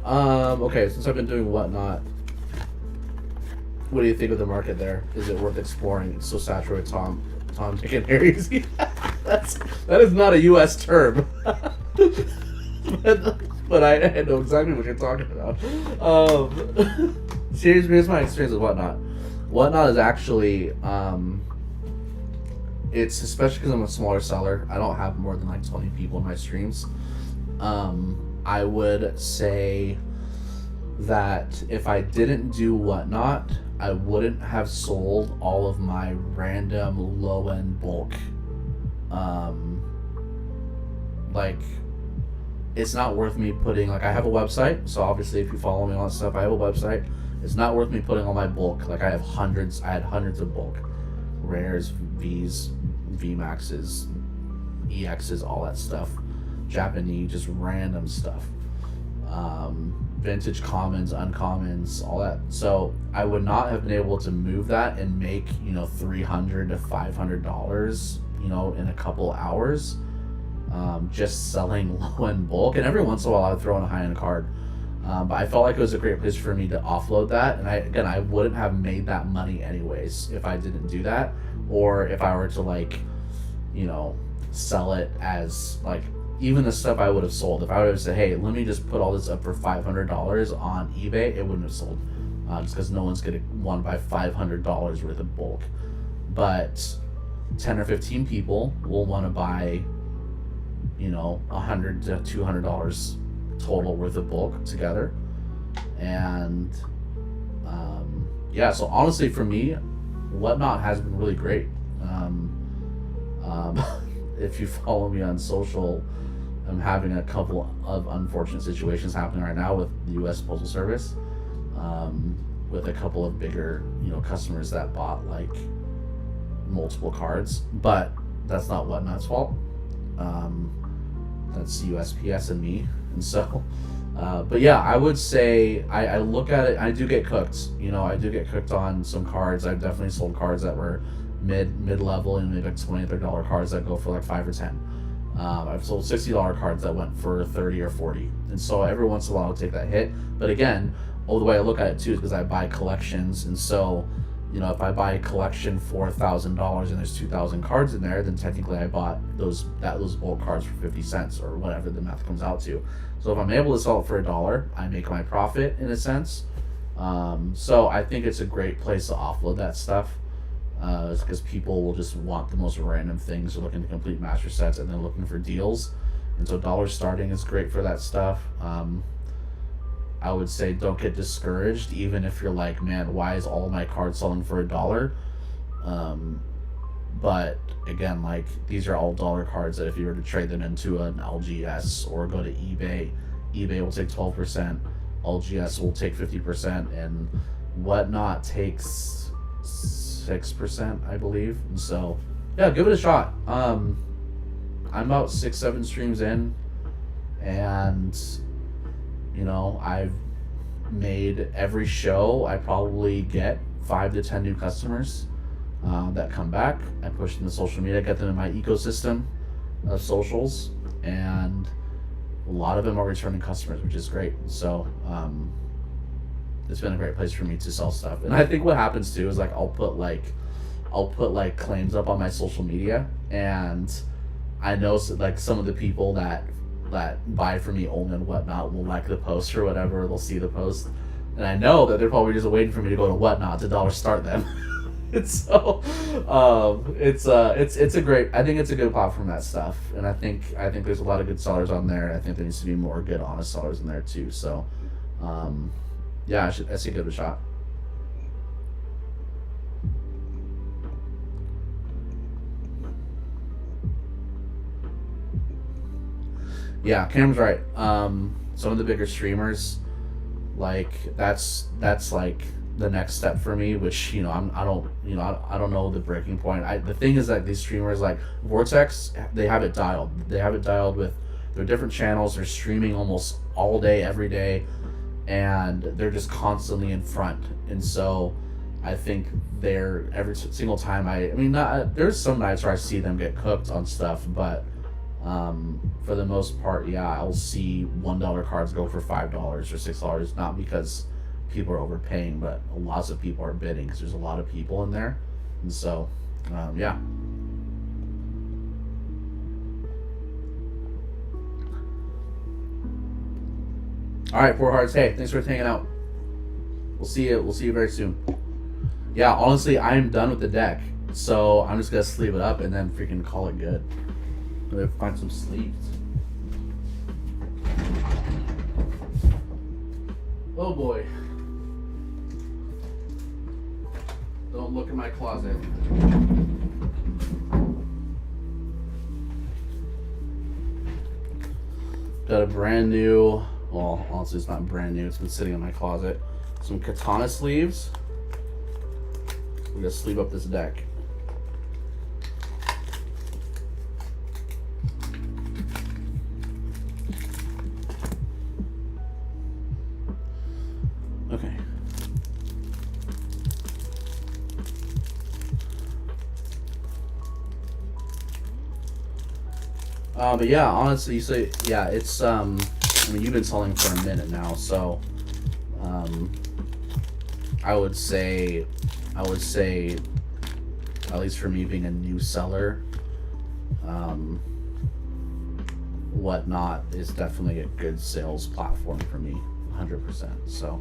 Okay, since I've been doing whatnot, what do you think of the market there? Is it worth exploring? It's so saturated, Tom, Dick, and Harry's. That is not a U.S. term. but I know exactly what you're talking about. Here's my experience with Whatnot. Whatnot is actually, it's especially because I'm a smaller seller. I don't have more than like 20 people in my streams. I would say that if I didn't do Whatnot, I wouldn't have sold all of my random low-end bulk. Like, it's not worth me putting, like, I have a website, so obviously if you follow me on that stuff, I have a website. It's not worth me putting all my bulk. Like, I had hundreds of bulk. Rares, Vs, VMAXs, EXs, all that stuff. Japanese, just random stuff. Vintage commons, uncommons, all that. So I would not have been able to move that and make, $300 to $500, in a couple hours, just selling low-end bulk. And every once in a while I would throw in a high-end card. But I felt like it was a great place for me to offload that. And I wouldn't have made that money anyways if I didn't do that, or if I were to like, sell it as like, even the stuff I would have sold. If I would have said, hey, let me just put all this up for $500 on eBay, it wouldn't have sold, just because no one's gonna want to buy $500 worth of bulk. But 10 or 15 people will want to buy, $100 to $200 total worth of bulk together. And so honestly for me, Whatnot has been really great. If you follow me on social, I'm having a couple of unfortunate situations happening right now with the U.S. Postal Service, with a couple of bigger customers that bought like multiple cards, but that's not Whatnot's fault. That's USPS and me. And so but yeah, I would say I look at it, I do get cooked. I do get cooked on some cards. I've definitely sold cards that were mid-level, and maybe like $20, $30 cards that go for like 5 or 10. I've sold $60 cards that went for 30 or 40. And so every once in a while I'll take that hit. But again, the way I look at it too is because I buy collections. And so, if I buy a collection for $1,000 and there's 2,000 cards in there, then technically I bought those bulk cards for 50 cents or whatever the math comes out to. So if I'm able to sell it for $1, I make my profit in a sense. So I think it's a great place to offload that stuff. Because people will just want the most random things. They're looking to complete master sets and they're looking for deals. And so dollar starting is great for that stuff. I would say don't get discouraged, even if you're like, man, why is all my cards selling for $1? But again, like, these are all dollar cards that if you were to trade them into an LGS or go to eBay will take 12%, LGS will take 50%, and Whatnot takes 6%, I believe. And so yeah, give it a shot. I'm about 6-7 streams in, and I've made every show I probably get 5 to 10 new customers that come back. I push them to social media, get them in my ecosystem of socials, and a lot of them are returning customers, which is great. So it's been a great place for me to sell stuff. And I think what happens too is like I'll put claims up on my social media, and I know like some of the people that buy from me only and Whatnot will like the post or whatever. They'll see the post, and I know that they're probably just waiting for me to go to Whatnot to dollar start them. And so it's a great, I think it's a good platform, that stuff. And I think there's a lot of good sellers on there. I think there needs to be more good, honest sellers in there too. So yeah, I should give it a shot. Yeah, Cam's right. Some of the bigger streamers, like that's like the next step for me, which I don't know the breaking point. The thing is that these streamers like Vortex, they have it dialed with their different channels. They're streaming almost all day, every day, and they're just constantly in front. And so I think they're every single time there's some nights where I see them get cooked on stuff, but for the most part, yeah, I'll see $1 cards go for $5 or $6, not because people are overpaying, but lots of people are bidding because there's a lot of people in there. And so yeah. All right, Four Hearts, hey, thanks for hanging out. We'll see you very soon. Yeah, honestly, I am done with the deck, so I'm just gonna sleeve it up and then freaking call it good. I'm gonna find some sleeves. Oh boy. Don't look in my closet. Got a brand new, well, honestly it's not brand new, it's been sitting in my closet. Some katana sleeves. We're gonna sleeve up this deck. Okay. But yeah, honestly, so yeah, it's let I mean, you've been selling for a minute now, so I would say, at least for me being a new seller, Whatnot is definitely a good sales platform for me, 100%. So.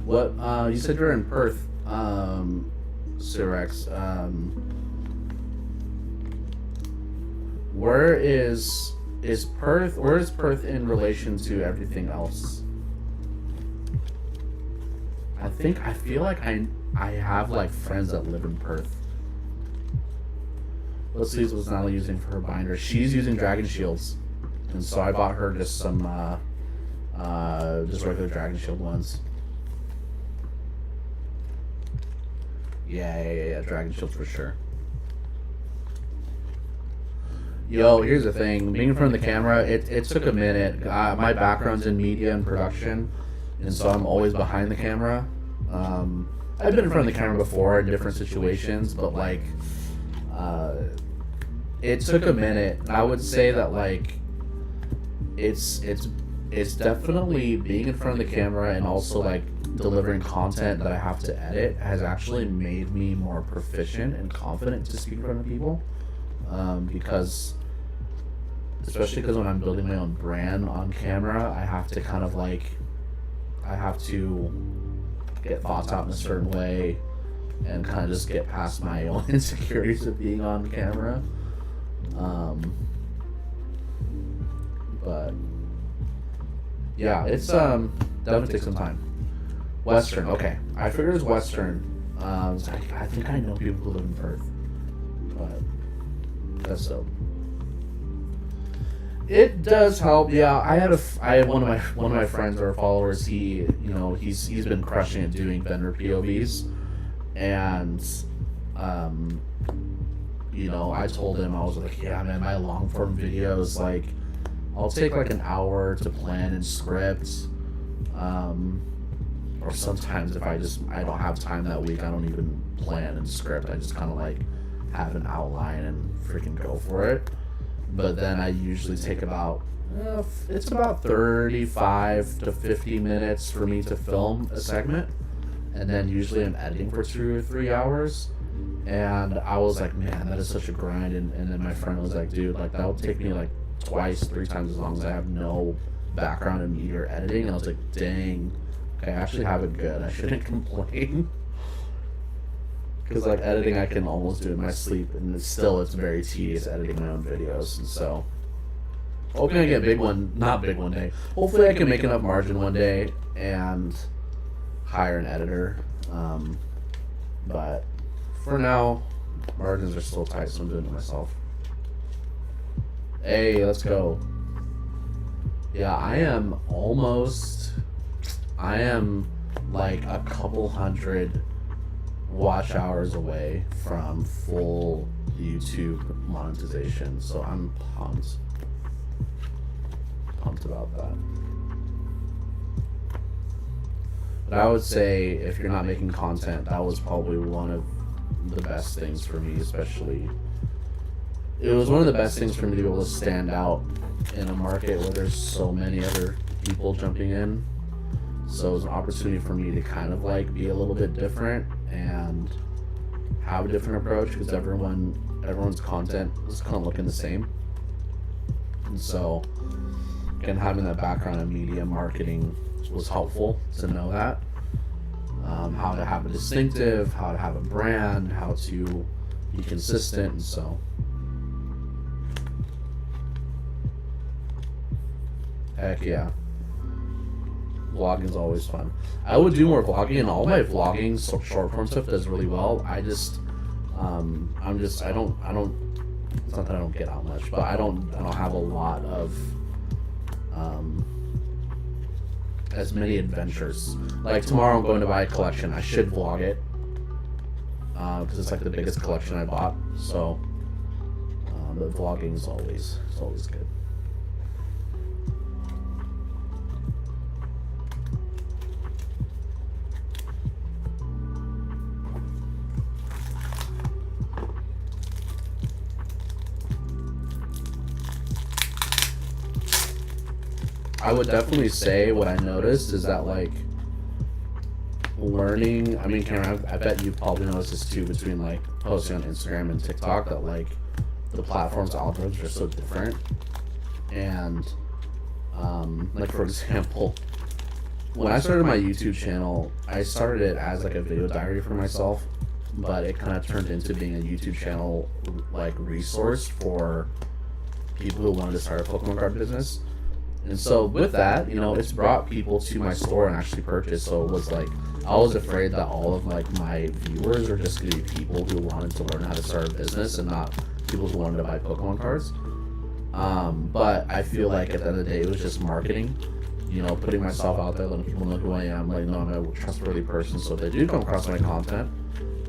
What you said you're in Perth, Cyrex. Where is Perth? Where is Perth in relation to everything else? I feel like I have like friends that live in Perth. Let's see what Natalie using for her binder. She's using Dragon Shields, and so I bought her just some just regular Dragon Shield ones. Yeah, Dragon Shield for sure. Yo, here's the thing. Being in front of the camera, it took a minute. My background's in media and production, and so I'm always behind the camera. I've been in front of the camera before in different situations, but like, it took a minute. And I would say that like, it's definitely being in front of the camera and also like delivering content that I have to edit has actually made me more proficient and confident to speak in front of people. Because especially because when I'm building my own brand on camera, I have to kind of like, I have to get thoughts out in a certain way and kind of just get past my own insecurities of being on camera. But yeah, it's definitely takes some time. Western, okay. I figured it was Western. I think I know people who live in Perth, but that's dope. It does help, yeah. I had one of my friends or followers. He's been crushing it doing vendor POVs, and I told him, I was like, yeah, man, my long form videos, like, I'll take like an hour to plan and script, or sometimes if I don't have time that week, I don't even plan and script. I just kind of like have an outline and freaking go for it. But then I usually take about 35 to 50 minutes for me to film a segment, and then usually I'm editing for 2 or 3 hours. And I was like, man, that is such a grind. And then my friend was like, dude, like that would take me like twice, 3 times as long as I have no background in media or editing. And I was like, dang, I actually have it good. I shouldn't complain. Because like editing, I can almost do it in my sleep, and it's very tedious editing my own videos. And so, hoping I get not big one day. Hopefully, I can make enough margin one day and hire an editor. But for now, margins are still tight, so I'm doing it myself. Hey, let's go. Yeah, I am like a couple hundred watch hours away from full YouTube monetization, so I'm pumped about that. But I would say if you're not making content, that was probably one of the best things for me, especially. It was one of the best things for me to be able to stand out in a market where there's so many other people jumping in. So it was an opportunity for me to kind of like be a little bit different and have a different approach, because everyone's content was kind of looking the same. And so again, having that background in media marketing was helpful to know that. How to have a distinctive, how to have a brand, how to be consistent, and so. Heck yeah. Vlogging is always fun. I would do more vlogging, and all my vlogging, short form stuff does really well. I don't, it's not that I don't get out much, but I don't have a lot of as many adventures. Like tomorrow I'm going to buy a collection. I should vlog it because it's like the biggest collection I bought. So, but vlogging is always good. I would definitely say what I noticed is that like learning, I mean, Cameron, I bet you've probably noticed this too between like posting on Instagram and TikTok, that like the platform's algorithms are so different. And like for example, when I started my YouTube channel, I started it as like a video diary for myself, but it kind of turned into being a YouTube channel like resource for people who wanted to start a Pokemon card business. And so with that, you know, it's brought people to my store and actually purchase. So it was like, I was afraid that all of like my viewers are just going to be people who wanted to learn how to start a business and not people who wanted to buy Pokemon cards. But I feel like at the end of the day, it was just marketing, you know, putting myself out there, letting people know who I am, like, no, I'm a trustworthy person. So if they do come across my content,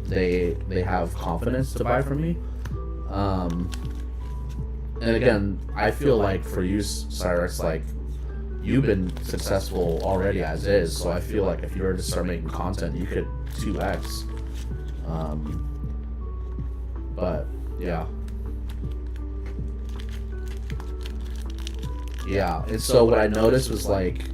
they have confidence to buy from me. And again, I feel like for you, Cyrus, like, you've been successful already as is, so I feel like if you were to start making content, you could 2x. But, yeah. Yeah, and so what I noticed was, like,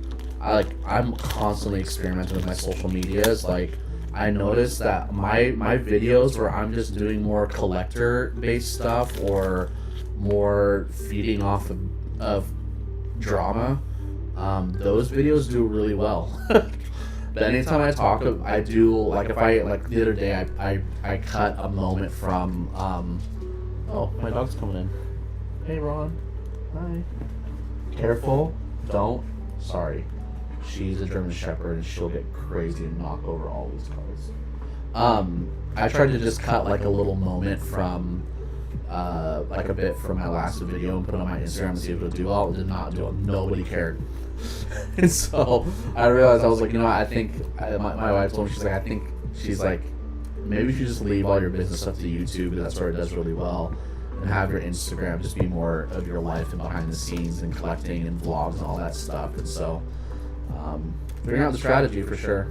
I'm constantly experimenting with my social medias. Like, I noticed that my videos where I'm just doing more collector-based stuff or more feeding off of drama, those videos do really well. But anytime I talk, I do, like, if I, like, the other day, I cut a moment from, oh, my dog's coming in. Hey, Ron. Hi. Careful. Don't. Sorry. She's a German Shepherd, and she'll get crazy and knock over all these cards. I tried to just cut, like, a little moment from, like a bit from my last video and put it on my Instagram and see if it would do well. It did not do well. Nobody cared. And so I realized, I was like, you know what, I think, my wife told me, she's like, maybe you should just leave all your business stuff to YouTube, because that's where it does really well, and have your Instagram just be more of your life and behind the scenes and collecting and vlogs and all that stuff. And so figuring out the strategy for sure.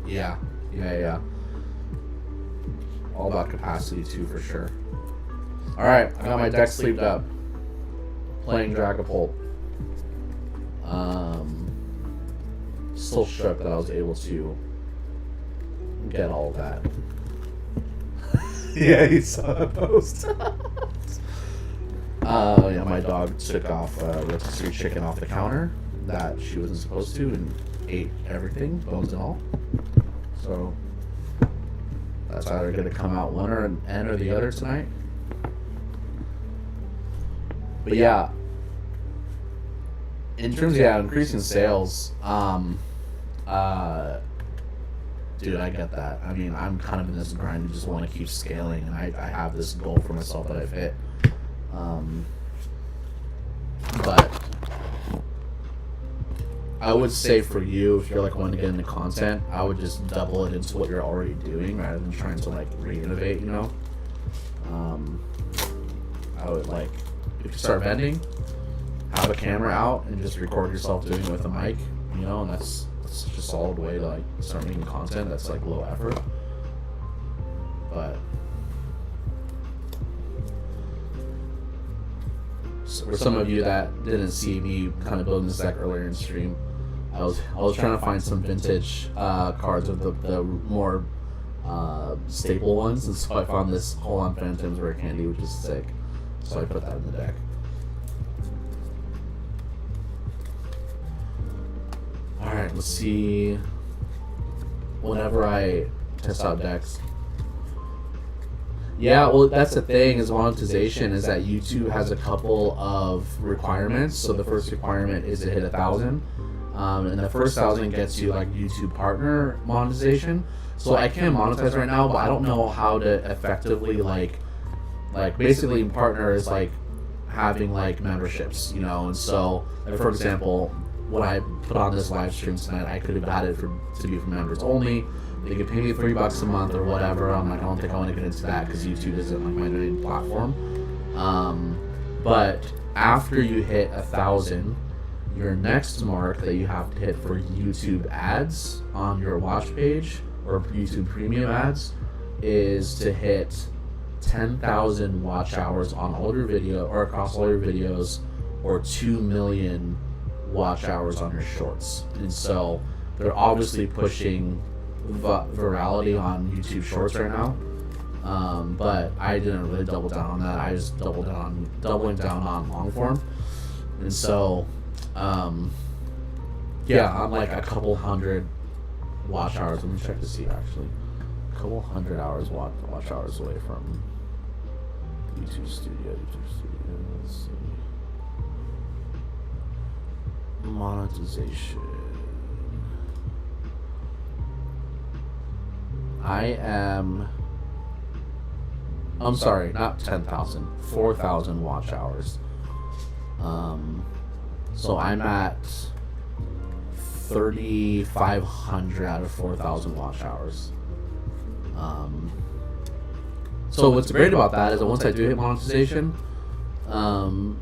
Yeah. All about capacity too, for sure. Alright, I got my deck sleeved up. Playing Dragapult. Still shook that I was able to get all of that. Yeah, he saw the post. Yeah, my dog took off rotisserie chicken off the counter that she wasn't supposed to and ate everything, bones and all. So that's either going to come out one end or the other tonight. But yeah, in terms of increasing sales, dude, I get that. I mean, I'm kind of in this grind and just want to keep scaling, and I have this goal for myself that I've hit. But I would say for you, if you're like wanting to get into content, I would just double it into what you're already doing rather than trying to like re-innovate, you know? I would like, if you start vending, have a camera out and just record yourself doing it with a mic, you know, and that's just a solid way to like start making content that's like low effort. But for some of you that didn't see me kind of building this deck earlier in the stream, I was trying to find some vintage cards with the more staple ones, and so I found this Hold On Phantoms Rare Candy, which is sick. So I put that in the deck. Alright, let's see. Whenever I test out decks. Yeah, well, that's the thing, is monetization, is that YouTube has a couple of requirements. So the first requirement is to hit 1,000. And the first 1,000 gets you like YouTube partner monetization. So I can monetize right now, but I don't know how to effectively like basically partner is like having like memberships, you know. And so, like, for example, when I put on this live stream tonight, I could have had it to be for members only. They could pay me $3 a month or whatever. I'm like, I don't think I want to get into that because YouTube isn't like my main platform. But after you hit 1,000, your next mark that you have to hit for YouTube ads on your watch page or YouTube premium ads is to hit 10,000 watch hours on all your video or across all your videos, or 2 million watch hours on your shorts. And so they're obviously pushing virality on YouTube Shorts right now. But I didn't really double down on that. I just doubling down on long form. And so, yeah, I'm like a couple hundred watch hours. Let me check to see actually. A couple hundred hours watch hours away from YouTube Studio. Let's see. Monetization. I'm sorry, not 10,000, 4,000 watch hours. So I'm at 3,500 out of 4,000 watch hours. So what's great about that is that once I do hit monetization, I'm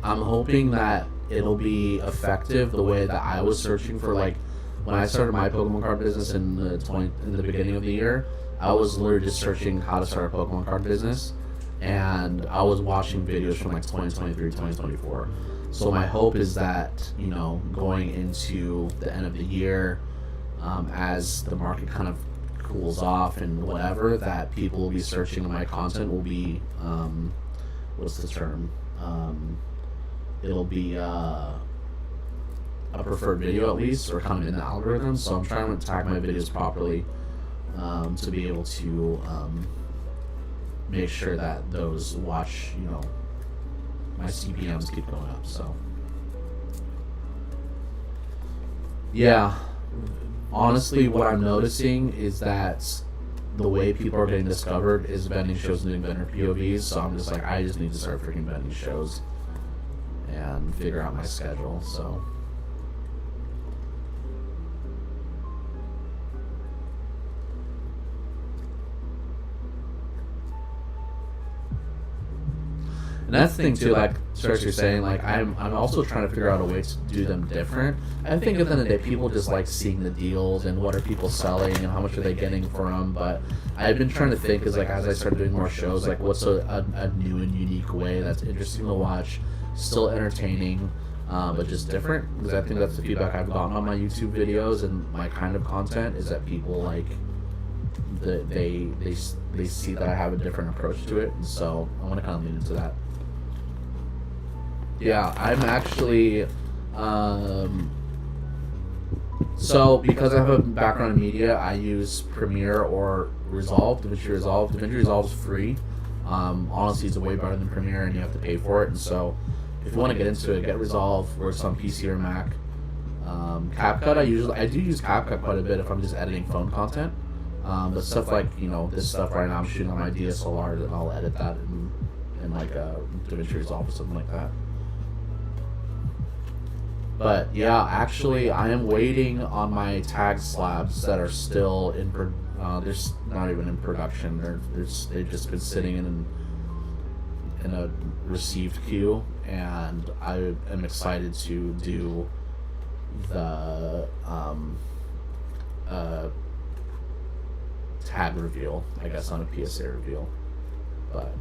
hoping that it'll be effective the way that I was searching for. Like when I started my Pokemon card business in the beginning of the year, I was literally just searching how to start a Pokemon card business, and I was watching videos from like 2023, 2024. So my hope is that, you know, going into the end of the year, as the market kind of cools off and whatever, that people will be searching, my content will be, what's the term? It'll be a preferred video at least, or kind of in the algorithm. So I'm trying to tag my videos properly to be able to make sure that those watch, you know, my CPMs keep going up. So yeah, honestly, what I'm noticing is that the way people are getting discovered is vending shows and doing vendor POVs. So I'm just like, I just need to start freaking vending shows and figure out my schedule. So and that's the thing too, like Cersei's saying, like I'm also trying to figure out a way to do them different. I think at the end of the day, people just like seeing the deals and what are people selling and how much are they getting from. But I've been trying to think, is like, as I start doing more shows, like what's a new and unique way that's interesting to watch, still entertaining, but just different. Because I think that's the feedback I've gotten on my YouTube videos and my kind of content, is that people like they see that I have a different approach to it, and so I want to kind of lean into that. Yeah, I'm actually, so because I have a background in media, I use Premiere or Resolve, DaVinci Resolve. DaVinci Resolve is free. Honestly, it's way better than Premiere, and you have to pay for it. And so, if you want to get into it, get Resolve. Works on PC or Mac. CapCut, I do use CapCut quite a bit if I'm just editing phone content. But stuff like, you know, this stuff right now, I'm shooting on my DSLR, and I'll edit that in like a DaVinci Resolve or something like that. But yeah, actually, I am waiting on my tag slabs that are still in. They're not even in production. They've just been sitting in a received queue, and I am excited to do the tag reveal, I guess, on a PSA reveal, but.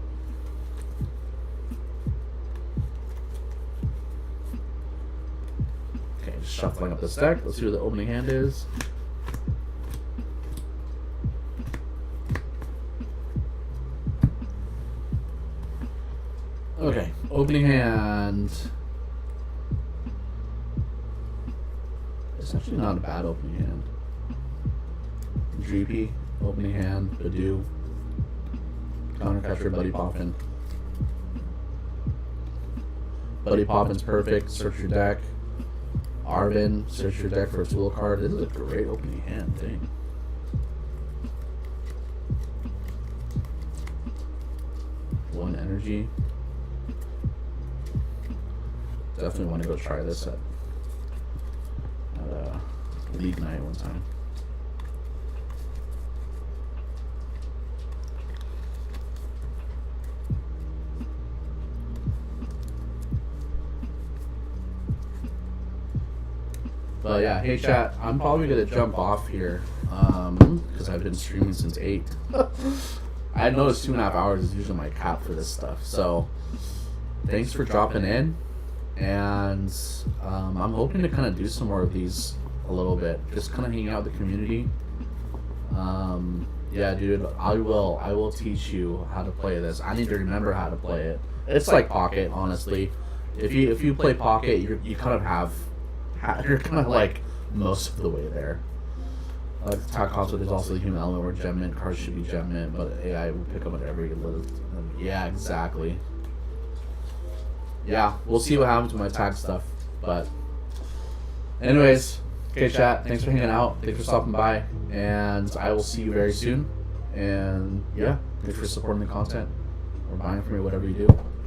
Okay, just shuffling up this deck. Let's see what the opening hand is. Okay, opening hand. It's actually not a bad opening hand. Dreepy, opening hand, Badoo, Countercatcher, Buddy Poppin. Buddy Poppin's perfect. Search your deck. Arvin, search your deck for a tool card. This is a great opening hand thing. One energy. definitely want to go try this at League Night one time. But yeah, hey chat, I'm probably gonna jump off here because I've been streaming since 8. I noticed 2.5 hours is usually my cap for this stuff. So thanks for dropping in, and I'm hoping to kind of do some more of these a little bit, just kind of hang out with the community. Yeah, dude, I will teach you how to play this. I need to remember how to play it. It's like Pocket, honestly. If you play Pocket, you kind of have. You're kind of like most of the way there. Like the Tac Hospital, there's also the human element where gem mint cards should be gem mint, but AI will pick up at every little. Yeah, exactly. Yeah, we'll see what happens with my tag stuff. But, anyways, okay, chat. Thanks for hanging out. Thanks for stopping by, and I will see you very soon. And yeah, thanks for supporting the content or buying from me, whatever you do.